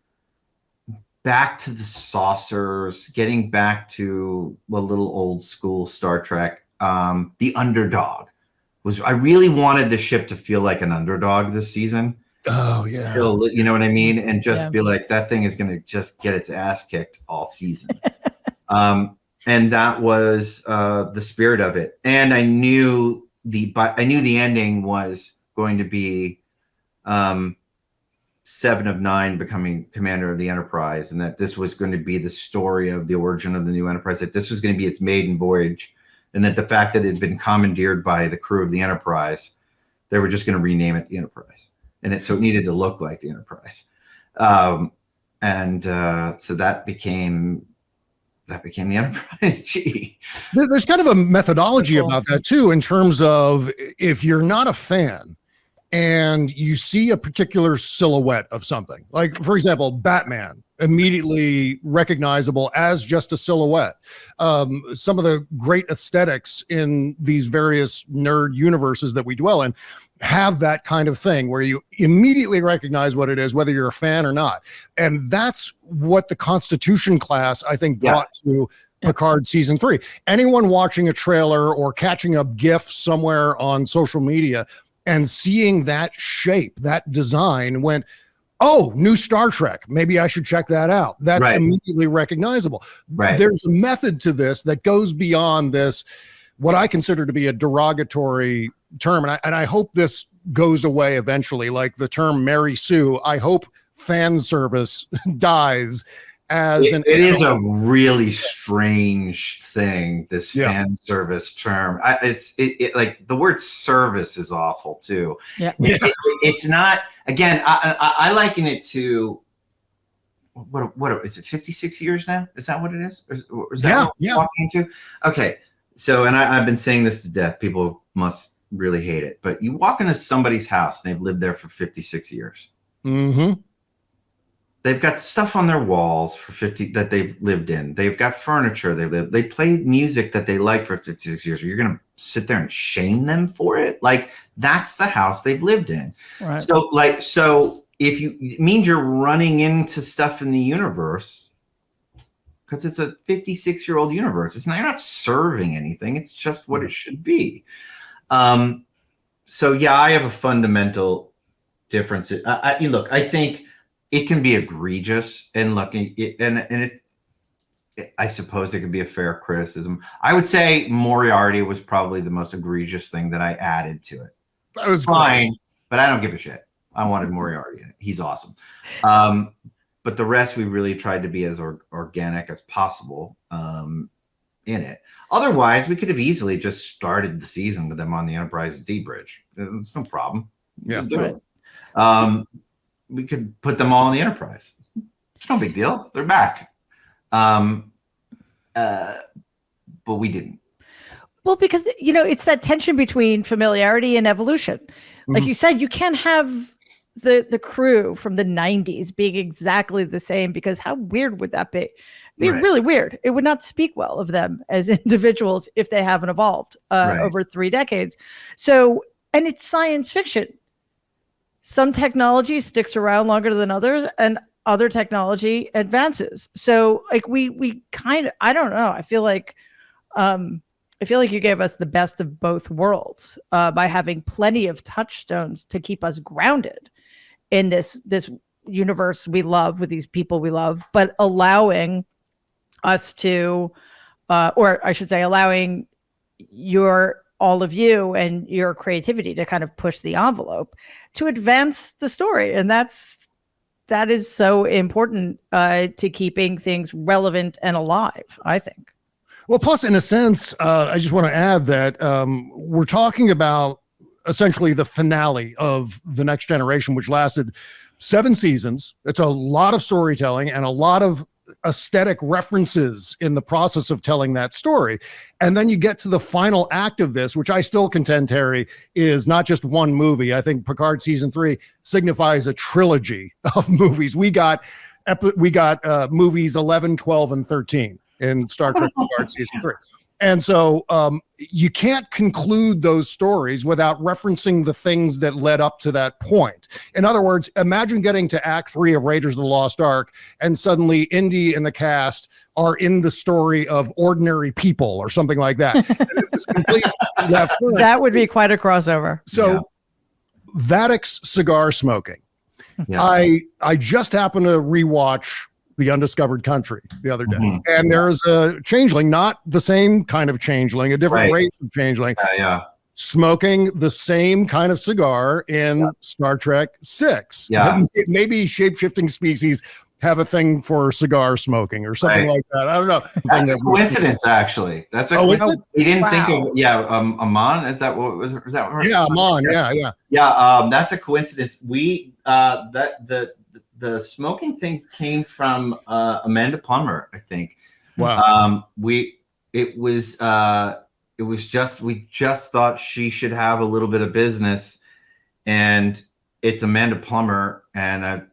back to the saucers, getting back to a little old school Star Trek. The underdog I really wanted the ship to feel like an underdog this season. Oh yeah. You know what I mean? And just be like, that thing is going to just get its ass kicked all season. And that was the spirit of it. And I knew the ending was going to be 7 of 9 becoming commander of the Enterprise, and that this was going to be the story of the origin of the new Enterprise, that this was going to be its maiden voyage, and that the fact that it had been commandeered by the crew of the Enterprise, they were just going to rename it the Enterprise. So it needed to look like the Enterprise. So that became the Enterprise G. There's kind of a methodology about that too, in terms of if you're not a fan and you see a particular silhouette of something, like for example, Batman, immediately recognizable as just a silhouette. Some of the great aesthetics in these various nerd universes that we dwell in have that kind of thing where you immediately recognize what it is, whether you're a fan or not. And that's what the Constitution class, I think, brought to Picard season 3. Anyone watching a trailer or catching a GIF somewhere on social media and seeing that shape, that design went, oh, new Star Trek. Maybe I should check that out. That's immediately recognizable. There's a method to this that goes beyond this, what I consider to be a derogatory term. And I hope this goes away eventually. Like the term Mary Sue, I hope fan service dies. It is a really strange thing, this fan service term. It like the word service is awful too. Yeah. It's not, again, I liken it to what is it, 56 years now? Is that what it is? Or is that what we're walking into? Okay. So, and I've been saying this to death. People must really hate it, but you walk into somebody's house and they've lived there for 56 years. Mm-hmm. They've got stuff on their walls for 50 that they've lived in. They've got furniture. They play music that they like for 56 years. You're going to sit there and shame them for it? Like, that's the house they've lived in. Right. So if it means you're running into stuff in the universe, because it's a 56-year-old universe. You're not serving anything. It's just what it should be. So yeah, I have a fundamental difference. Look, I think it can be egregious, and I suppose it could be a fair criticism. I would say Moriarty was probably the most egregious thing that I added to it. That was fine, but I don't give a shit. I wanted Moriarty in it. He's awesome. But the rest, we really tried to be as organic as possible in it. Otherwise, we could have easily just started the season with them on the Enterprise D bridge. It's no problem. Yeah. Just do it. We could put them all in the Enterprise. It's no big deal. They're back. But we didn't. Well, because, it's that tension between familiarity and evolution. Like you said, you can't have the crew from the 90s being exactly the same, because how weird would that be? It'd be really weird. It would not speak well of them as individuals if they haven't evolved over 3 decades. So, and it's science fiction. Some technology sticks around longer than others, and other technology advances. So like we kind of, I don't know. I feel like you gave us the best of both worlds by having plenty of touchstones to keep us grounded in this universe we love with these people we love, but allowing us to, or I should say, allowing all of you and your creativity to kind of push the envelope to advance the story. And that is so important to keeping things relevant and alive, I think. Well, plus, in a sense, I just want to add that we're talking about essentially the finale of The Next Generation, which lasted 7 seasons. It's a lot of storytelling and a lot of aesthetic references in the process of telling that story. And then you get to the final act of this, which I still contend, Terry, is not just one movie. I think Picard season 3 signifies a trilogy of movies. We got movies 11, 12, and 13 in Star Trek Picard season 3. And so you can't conclude those stories without referencing the things that led up to that point. In other words, imagine getting to Act 3 of Raiders of the Lost Ark, and suddenly Indy and the cast are in the story of Ordinary People or something like that. And it's this complete left turn. That would be quite a crossover. So Vadek's cigar smoking. Yeah. I just happened to rewatch The Undiscovered Country the other day. And there's a changeling, not the same kind of changeling, a different race of changeling, smoking the same kind of cigar in Star Trek 6. Yeah. Maybe shape-shifting species have a thing for cigar smoking or something like that. I don't know. That's a coincidence, actually. That's a coincidence. We didn't think of Amon. Is that what was? Is that what? Yeah, Amon. Yeah. That's a coincidence. We the smoking thing came from Amanda Plummer, I think. Wow. We just thought she should have a little bit of business, and it's Amanda Plummer, and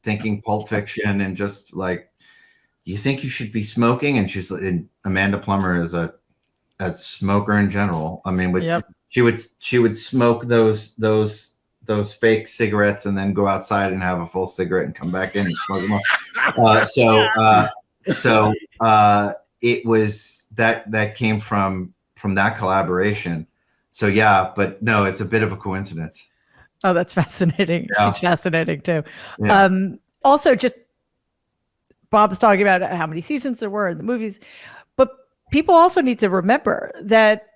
thinking Pulp Fiction, and just like, you think you should be smoking? And Amanda Plummer is a smoker in general. I mean, she would smoke those fake cigarettes and then go outside and have a full cigarette and come back in and smoke them. it was that came from that collaboration. So yeah, but no, it's a bit of a coincidence. Oh, that's fascinating. Yeah. She's fascinating too. Yeah. Also, just Bob's talking about how many seasons there were in the movies, but people also need to remember that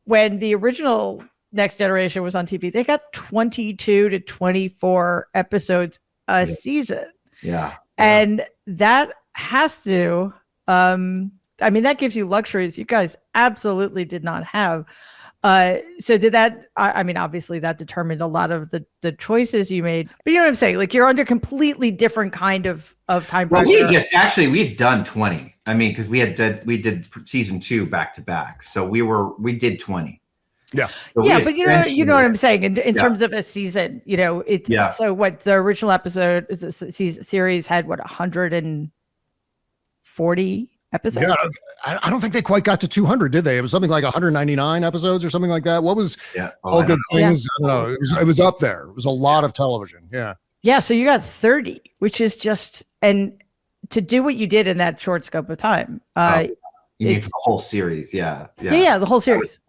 when the original Next Generation was on TV, they got 22 to 24 episodes a season. Yeah. And that has to, that gives you luxuries you guys absolutely did not have. So did that, obviously that determined a lot of the choices you made, but you know what I'm saying? Like you're under completely different kind of time pressure. Well, we'd done 20. Because we did season 2 back to back. So we did 20. Yeah. So but you know what I'm saying in terms of a season, so what the original episode is series had 140 episodes. Yeah, I don't think they quite got to 200, did they? It was something like 199 episodes or something like that. What was all good things? I don't know. It was up there. It was a lot of television. Yeah. Yeah. So you got 30, which is just, and to do what you did in that short scope of time. You mean the whole series. Yeah. Yeah. The whole series.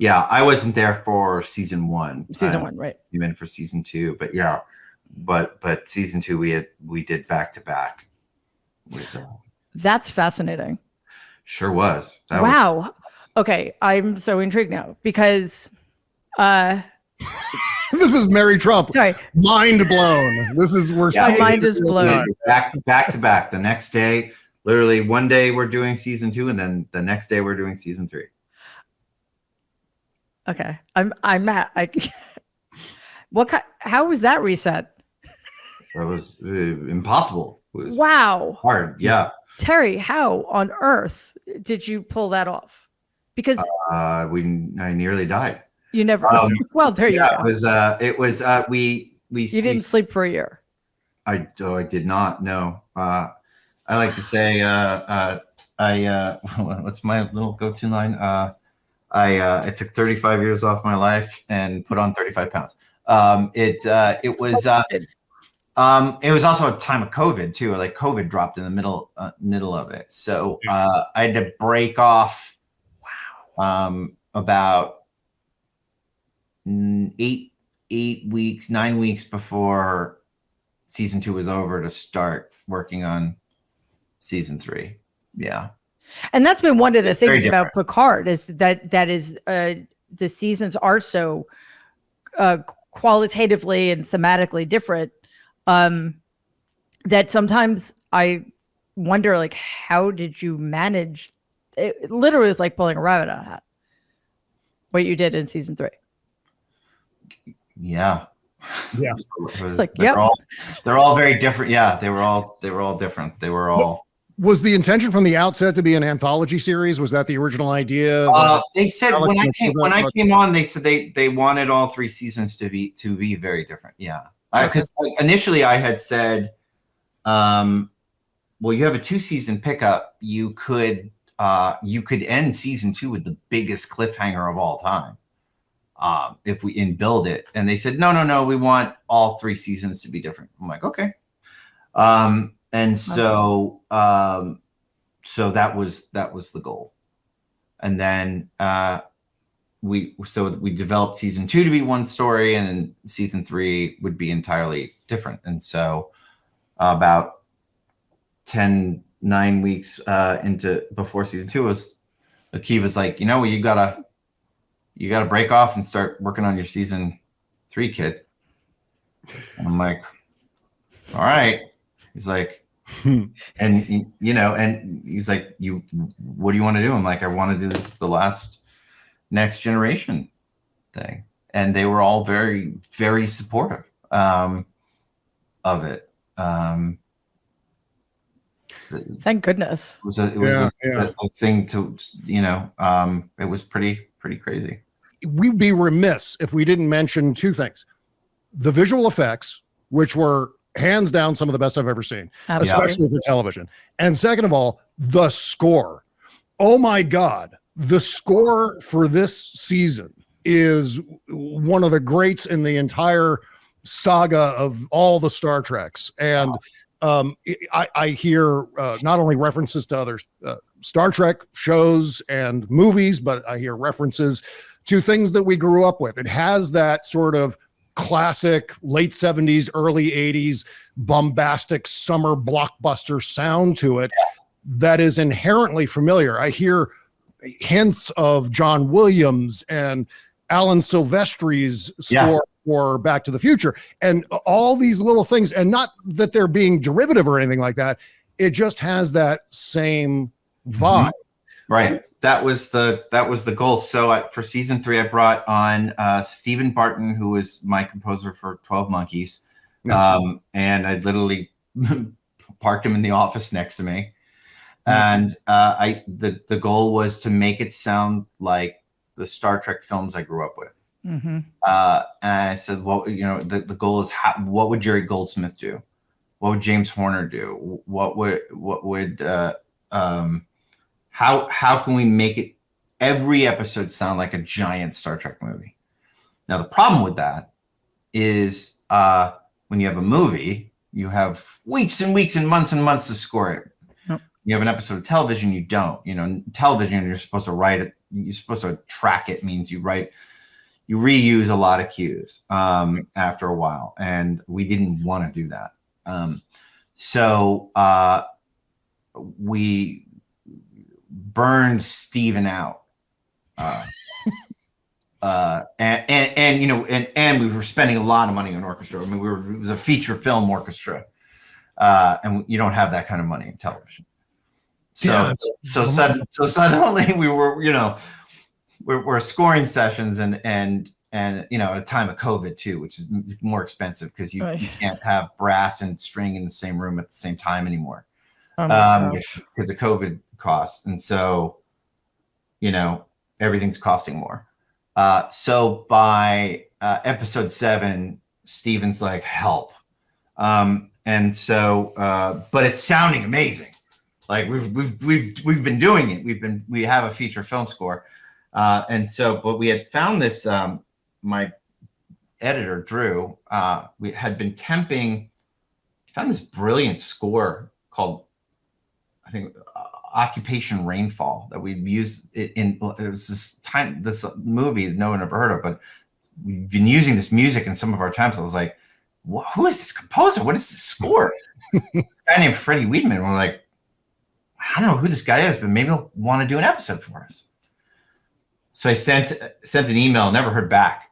I wasn't there for season 1. Season 1, right? You meant for season 2, but but season 2 we did back to back. That's fascinating. Sure was. Wow. Okay, I'm so intrigued now because this is Mary Trump. Sorry. Mind blown. My mind is blown. Back to back. The next day, literally one day we're doing season 2, and then the next day we're doing season 3. Okay. How was that reset? That was impossible. It was hard. Yeah. Terry, how on earth did you pull that off? Because I nearly died. You never. Well, there you go. It was. We. You didn't sleep for a year. I did not. No. I like to say. What's my little go-to line? I took 35 years off my life and put on 35 pounds. It was also a time of COVID too. Like COVID dropped in the middle of it. So I had to break off about 9 weeks before season 2 was over to start working on season 3. Yeah. And that's been one of the things about Picard is that the seasons are so qualitatively and thematically different that sometimes I wonder, like, how did you manage? It literally is like pulling a rabbit out of a hat. What you did in season 3. Yeah. Yeah. They're all very different. Yeah, they were all different. They were all. Was the intention from the outset to be an anthology series? Was that the original idea? They said when I came on, they said they wanted all 3 seasons to be very different. Yeah, because initially I had said, well, you have a 2-season pickup. You could end season 2 with the biggest cliffhanger of all time, if we build it. And they said no, we want all 3 seasons to be different. I'm like, okay. And so that was the goal. And then we developed season 2 to be one story, and then season 3 would be entirely different. And so about 9 weeks before season 2 was, Akiva's like, you gotta break off and start working on your season 3, kid. And I'm like, all right. He's like, and he's like, what do you want to do? I'm like, I want to do the last Next Generation thing. And they were all very, very supportive of it. Thank goodness. It was a thing to, it was pretty crazy. We'd be remiss if we didn't mention 2 things. The visual effects, which were hands down some of the best I've ever seen, especially for television. And second of all, the score. Oh my God. The score for this season is one of the greats in the entire saga of all the Star Treks. And I hear not only references to other Star Trek shows and movies, but I hear references to things that we grew up with. It has that sort of classic late 70s, early 80s bombastic summer blockbuster sound to it that is inherently familiar. I hear hints of John Williams and Alan Silvestri's score for Back to the Future, and all these little things, and not that they're being derivative or anything like that. It just has that same vibe. Right. That was the goal. So for season 3, I brought on Stephen Barton, who was my composer for 12 Monkeys. And I literally parked him in the office next to me. And the goal was to make it sound like the Star Trek films I grew up with. And I said, well, you know, the goal is what would Jerry Goldsmith do? What would James Horner do? How can we make it every episode sound like a giant Star Trek movie? Now, the problem with that is when you have a movie, you have weeks and weeks and months to score it. You have an episode of television, you don't. You know, television, you're supposed to write it. You're supposed to track it. Means you reuse a lot of cues after a while, and we didn't want to do that. So we burned Steven out. And you know, and we were spending a lot of money on orchestra. I mean, it was a feature film orchestra, and you don't have that kind of money in television. So suddenly we were, you know, we're scoring sessions and you know, at a time of COVID too, which is more expensive because you can't have brass and string in the same room at the same time anymore because of COVID costs. And so, you know, everything's costing more. So by episode 7, Steven's like, help. And so, but it's sounding amazing. Like we've been doing it. We have a feature film score. And so, but we had found this, my editor, Drew, we had been temping, found this brilliant score called, I think, Occupation Rainfall that we'd used it in. It was this movie that no one ever heard of, but we've been using this music in some of our times. I was like, who is this composer? What is this score? This guy named Freddie Wiedemann. We're like, I don't know who this guy is, but maybe he'll want to do an episode for us. So I sent an email, never heard back.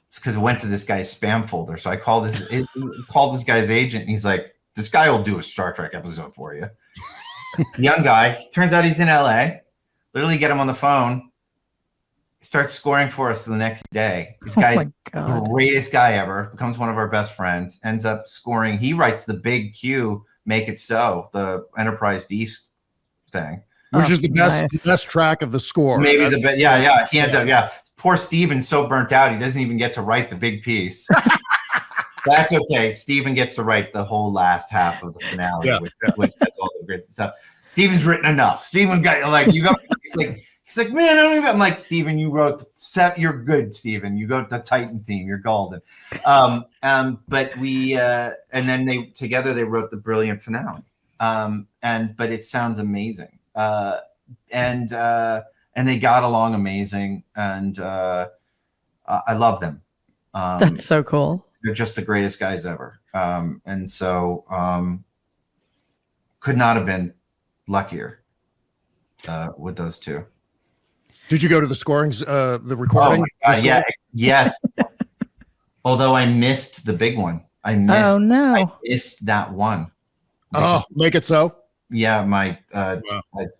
It's because it went to this guy's spam folder. So I called this guy's agent, and he's like, this guy will do a Star Trek episode for you. Young guy. Turns out he's in LA. Literally get him on the phone. He starts scoring for us the next day. This guy's the greatest guy ever. Becomes one of our best friends. Ends up scoring. He writes the big Q, Make It So, the Enterprise D thing. Which is the best track of the score. Maybe the best. Yeah. He ends up, Poor Steven's so burnt out, he doesn't even get to write the big piece. That's okay. Steven gets to write the whole last half of the finale, which has all the great stuff. Steven's written enough. Steven got like you go. He's like, man, I don't even. I'm like, Steven, you wrote you're good, Steven. You wrote the Titan theme. You're golden. But we and then they together they wrote the brilliant finale. But it sounds amazing. And they got along amazing, and I love them. That's so cool. They're just the greatest guys ever. And so could not have been luckier with those two. Did you go to the scorings, the recording? Oh my God, yeah, yes. Although I missed the big one. I missed that one. Oh, Make It So? Yeah, I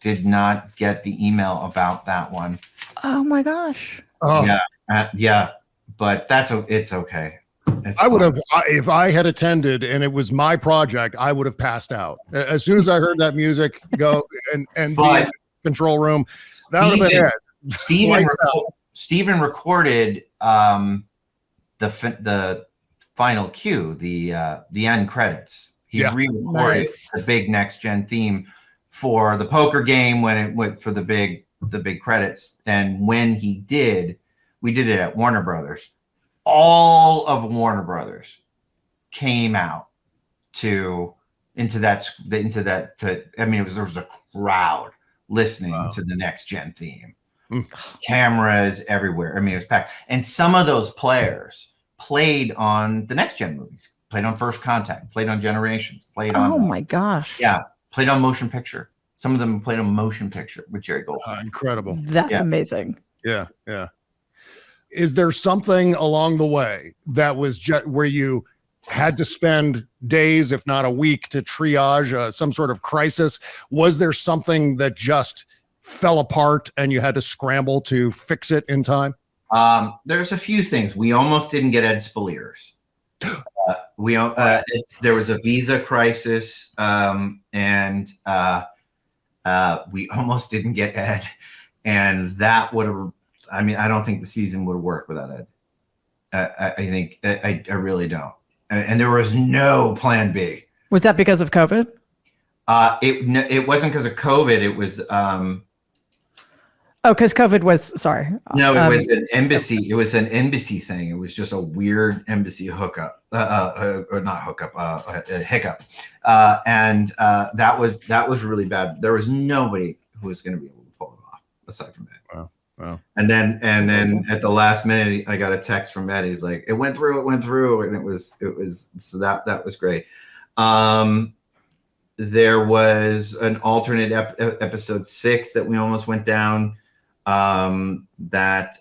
did not get the email about that one. Oh my gosh. Oh. Yeah, but it's okay. I would have, if I had attended and it was my project, I would have passed out as soon as I heard that music go and be in the control room. That would have been it. Steven recorded the final cue, the end credits. He re-recorded the big next gen theme for the poker game when it went for the big credits. And when he did, we did it at Warner Brothers. All of Warner Brothers came out there was a crowd listening to the Next Gen theme. Cameras everywhere. I mean, it was packed. And some of those players played on the Next Gen movies, played on First Contact, played on Generations, played on. Oh my gosh. Yeah, played on motion picture. Some of them played on motion picture with Jerry Goldstein. Incredible. That's amazing. Yeah, yeah. Is there something along the way that was just where you had to spend days, if not a week, to triage some sort of crisis? Was there something that just fell apart and you had to scramble to fix it in time? There's a few things. We almost didn't get Ed Spaliers. There was a visa crisis, and we almost didn't get Ed, and that would have. I mean, I don't think the season would have worked without Ed. I really don't. And there was no plan B. Was that because of COVID? It wasn't because of COVID. It was. Because COVID was, sorry. No, it was an embassy. It was an embassy thing. It was just a weird embassy hookup, or not hookup, a hiccup. And that was really bad. There was nobody who was going to be able to pull it off aside from Ed. Wow. And then at the last minute, I got a text from Ed. He's like, it went through. And it was, so that was great. There was an alternate episode 6 that we almost went down. That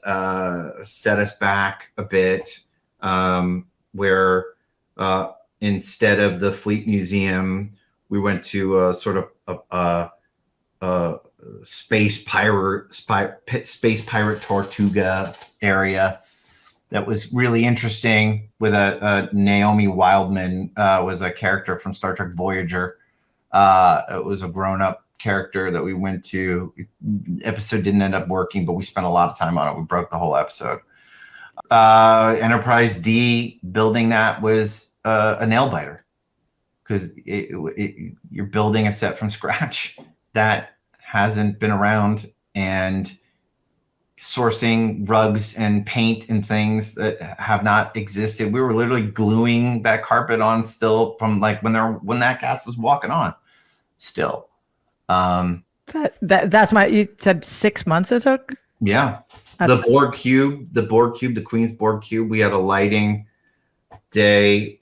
set us back a bit, where instead of the Fleet Museum, we went to a sort of a space pirate Tortuga area that was really interesting. With a Naomi Wildman was a character from Star Trek Voyager. It was a grown-up character that we went to. Episode didn't end up working, but we spent a lot of time on it. We broke the whole episode. Enterprise D, building that was a nail biter, because you're building a set from scratch that hasn't been around, and sourcing rugs and paint and things that have not existed. We were literally gluing that carpet on still from like when that cast was walking on still. That's you said 6 months it took? Yeah. The Queen's Borg Cube, we had a lighting day.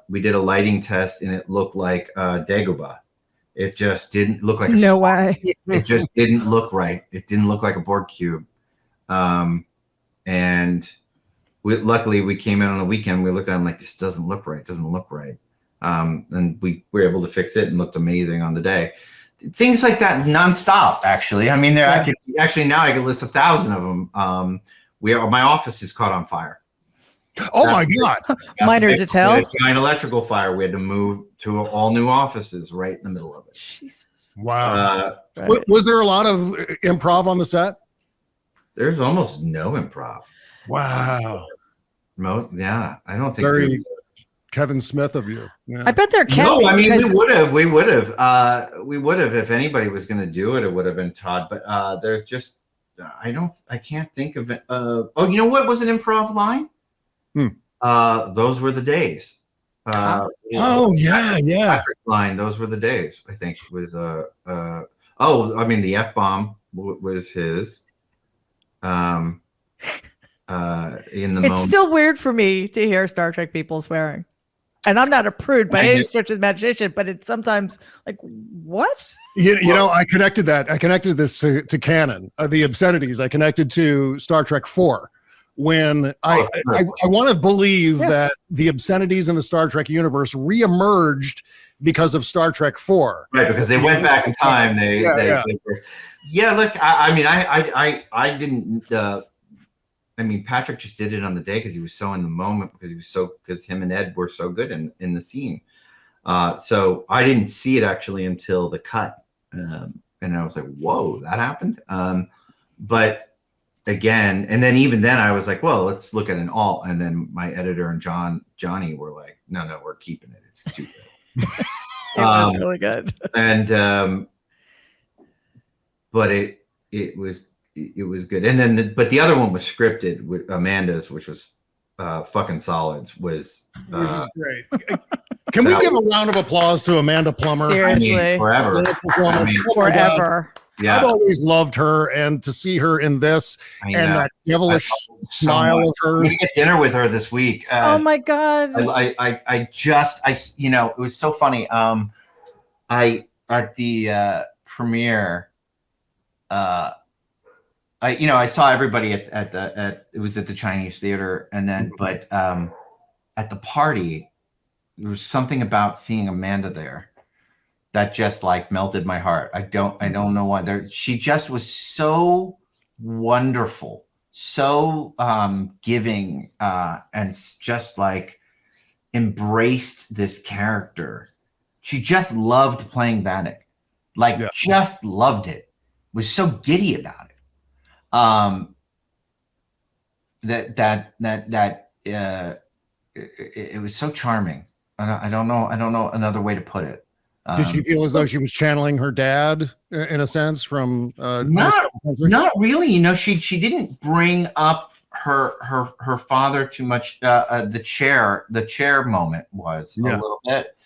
We did a lighting test and it looked like Dagobah. It just didn't look like no way. It just didn't look right. It didn't look like a Borg cube. And luckily we came in on the weekend. We looked at it like, this doesn't look right. It doesn't look right. And we were able to fix it and looked amazing on the day. Things like that nonstop, actually. I mean, I could list 1,000 of them. My office is caught on fire. Oh my God. Minor detail. A giant electrical fire. We had to move to all new offices right in the middle of it. Jesus. Wow. Was there a lot of improv on the set? There's almost no improv. Wow. Yeah, I don't think very there's Kevin Smith of you. Yeah. I bet there can. No, I mean, we would have if anybody was going to do it, it would have been Todd. But they're just, I can't think of it. Oh, you know what was an improv line? Those were the days. Yeah. Patrick's line. Those were the days. I think was the F-bomb was his. In the it's still weird for me to hear Star Trek people swearing, and I'm not a prude by any stretch of the imagination, but it's sometimes like, what? You know, I connected this to canon, the obscenities. I connected to Star Trek 4. When I want to believe that the obscenities in the Star Trek universe reemerged because of Star Trek 4. Right, because they went back in time. Look, I didn't. I mean, Patrick just did it on the day because he was so in the moment, because him and Ed were so good in the scene. So I didn't see it actually until the cut, and I was like, "Whoa, that happened!" But again, and then even then, I was like, "Well, let's look at an alt." And then my editor and Johnny were like, "No, we're keeping it. It's too good." It was really good. And but it was good. And then but the other one was scripted with Amanda's, which was fucking solids. This is great. Can we give a round of applause to Amanda Plummer? Seriously. Forever. Forever. I've always loved her, and to see her in this and that devilish smile of hers. I'm gonna get dinner with her this week. Oh my God. I it was so funny. I at the premiere, I saw everybody at it was at the Chinese theater, and then but at the party, there was something about seeing Amanda there that just like melted my heart. I don't know why. She just was so wonderful, so giving, and just like embraced this character. She just loved playing Vanek, just loved it. Was so giddy about it. It was so charming. I don't know another way to put it. Did she feel as though she was channeling her dad in a sense from not really? She didn't bring up her father too much. The chair moment was a little bit,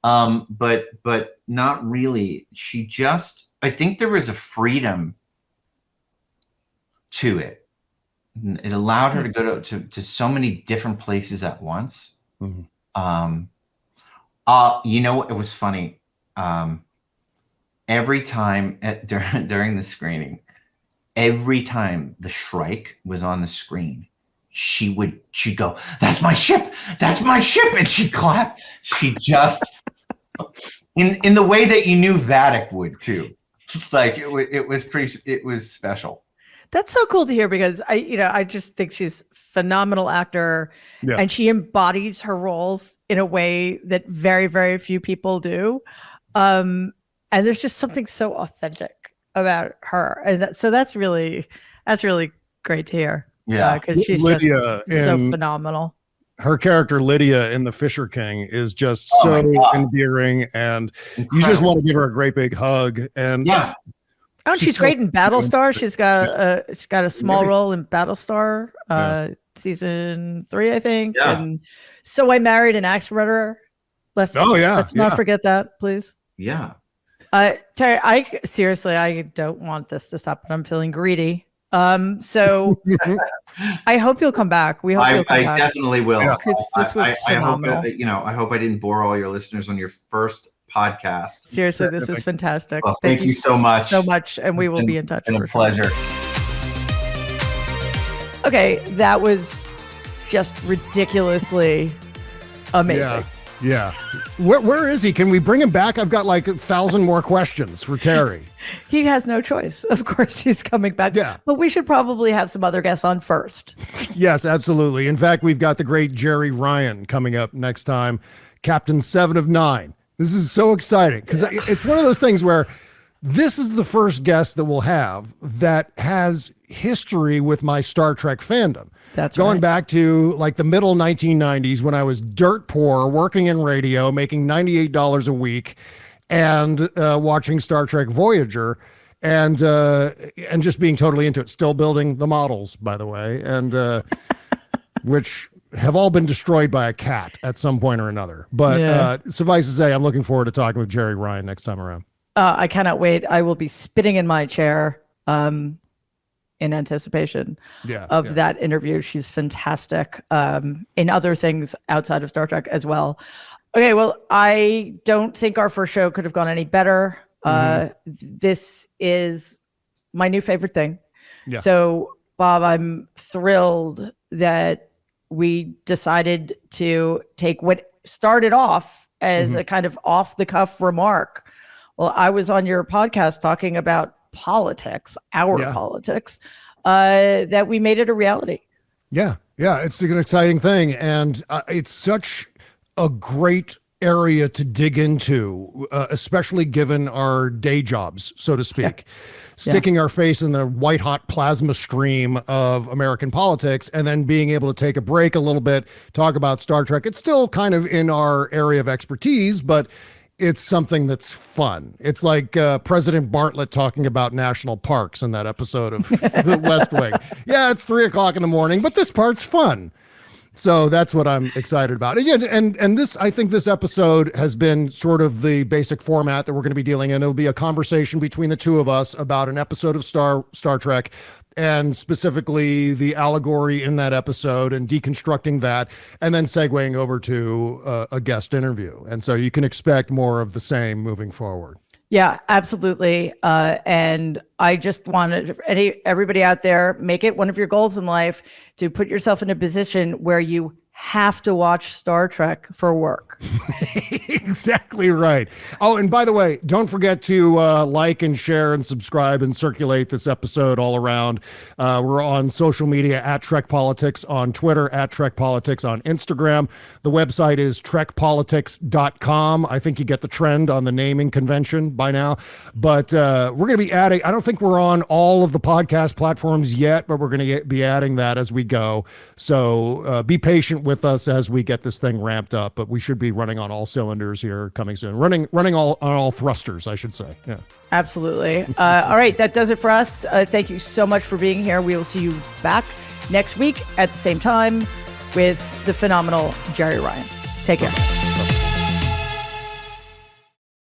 but not really. She just, I think there was a freedom to it. It allowed her to go to so many different places at once. Mm-hmm. It was funny. Every time during the screening, every time the Shrike was on the screen, she'd go, "That's my ship! That's my ship!" And she'd clap. She just in the way that you knew Vanek would too. Like it was special. That's so cool to hear, because I just think she's a phenomenal actor, and she embodies her roles in a way that very, very few people do. And there's just something so authentic about her. And that's really great to hear. Yeah. Because she's Lydia just so phenomenal. Her character Lydia in The Fisher King is just so endearing, and you just want to give her a great big hug. And oh, she's great in Battlestar. She's got a small role in Battlestar, season 3, I think. Yeah. And So I Married an Axe Murderer. Let's not forget that, please. Yeah. Terry, I don't want this to stop, but I'm feeling greedy. So I hope you'll come back. We hope you'll come back. I definitely will. Because this was phenomenal. I hope I didn't bore all your listeners on your first podcast. Seriously, this is fantastic. Well, thank you so much. So much, and we will be in touch. It's been a pleasure. Okay, that was just ridiculously amazing. Yeah. Where is he? Can we bring him back? I've got like 1,000 more questions for Terry. He has no choice. Of course, he's coming back. Yeah. But we should probably have some other guests on first. Yes, absolutely. In fact, we've got the great Jerry Ryan coming up next time, Captain 7 of 9. This is so exciting because it's one of those things where this is the first guest that we'll have that has history with my Star Trek fandom. That's going back to like the middle 1990s when I was dirt poor, working in radio, making $98 a week, and watching Star Trek Voyager, and just being totally into it. Still building the models, by the way, and which have all been destroyed by a cat at some point or another. But suffice to say, I'm looking forward to talking with Jerry Ryan next time around. I cannot wait. I will be spitting in my chair in anticipation of that interview. She's fantastic in other things outside of Star Trek as well. Okay, well, I don't think our first show could have gone any better. This is my new favorite thing. Yeah. So, Bob, I'm thrilled that we decided to take what started off as a kind of off-the-cuff remark. Well, I was on your podcast talking about politics, politics, that we made it a reality. Yeah, it's an exciting thing. And it's such a great area to dig into, especially given our day jobs, so to speak. Sticking our face in the white hot plasma stream of American politics and then being able to take a break a little bit, talk about Star Trek. It's still kind of in our area of expertise, but it's something that's fun. It's like President Bartlett talking about national parks in that episode of The West Wing. Yeah, it's 3:00 in the morning, but this part's fun. So that's what I'm excited about. And this, I think this episode has been sort of the basic format that we're going to be dealing in. It'll be a conversation between the two of us about an episode of Star Trek, and specifically the allegory in that episode and deconstructing that, and then segueing over to a guest interview. And so you can expect more of the same moving forward. Yeah, absolutely. And I just wanted everybody out there, make it one of your goals in life to put yourself in a position where you have to watch Star Trek for work. Exactly right. Oh, and by the way, don't forget to like and share and subscribe and circulate this episode all around. We're on social media at Trek Politics on Twitter, at Trek Politics on Instagram. The website is trekpolitics.com. I think you get the trend on the naming convention by now. But we're going to be adding, I don't think we're on all of the podcast platforms yet, but we're going to be adding that as we go. So be patient with us as we get this thing ramped up, but we should be running on all cylinders here coming soon. Running on all thrusters, I should say. Yeah, absolutely. All right, that does it for us. Thank you so much for being here. We will see you back next week at the same time with the phenomenal Jerry Ryan. Take care.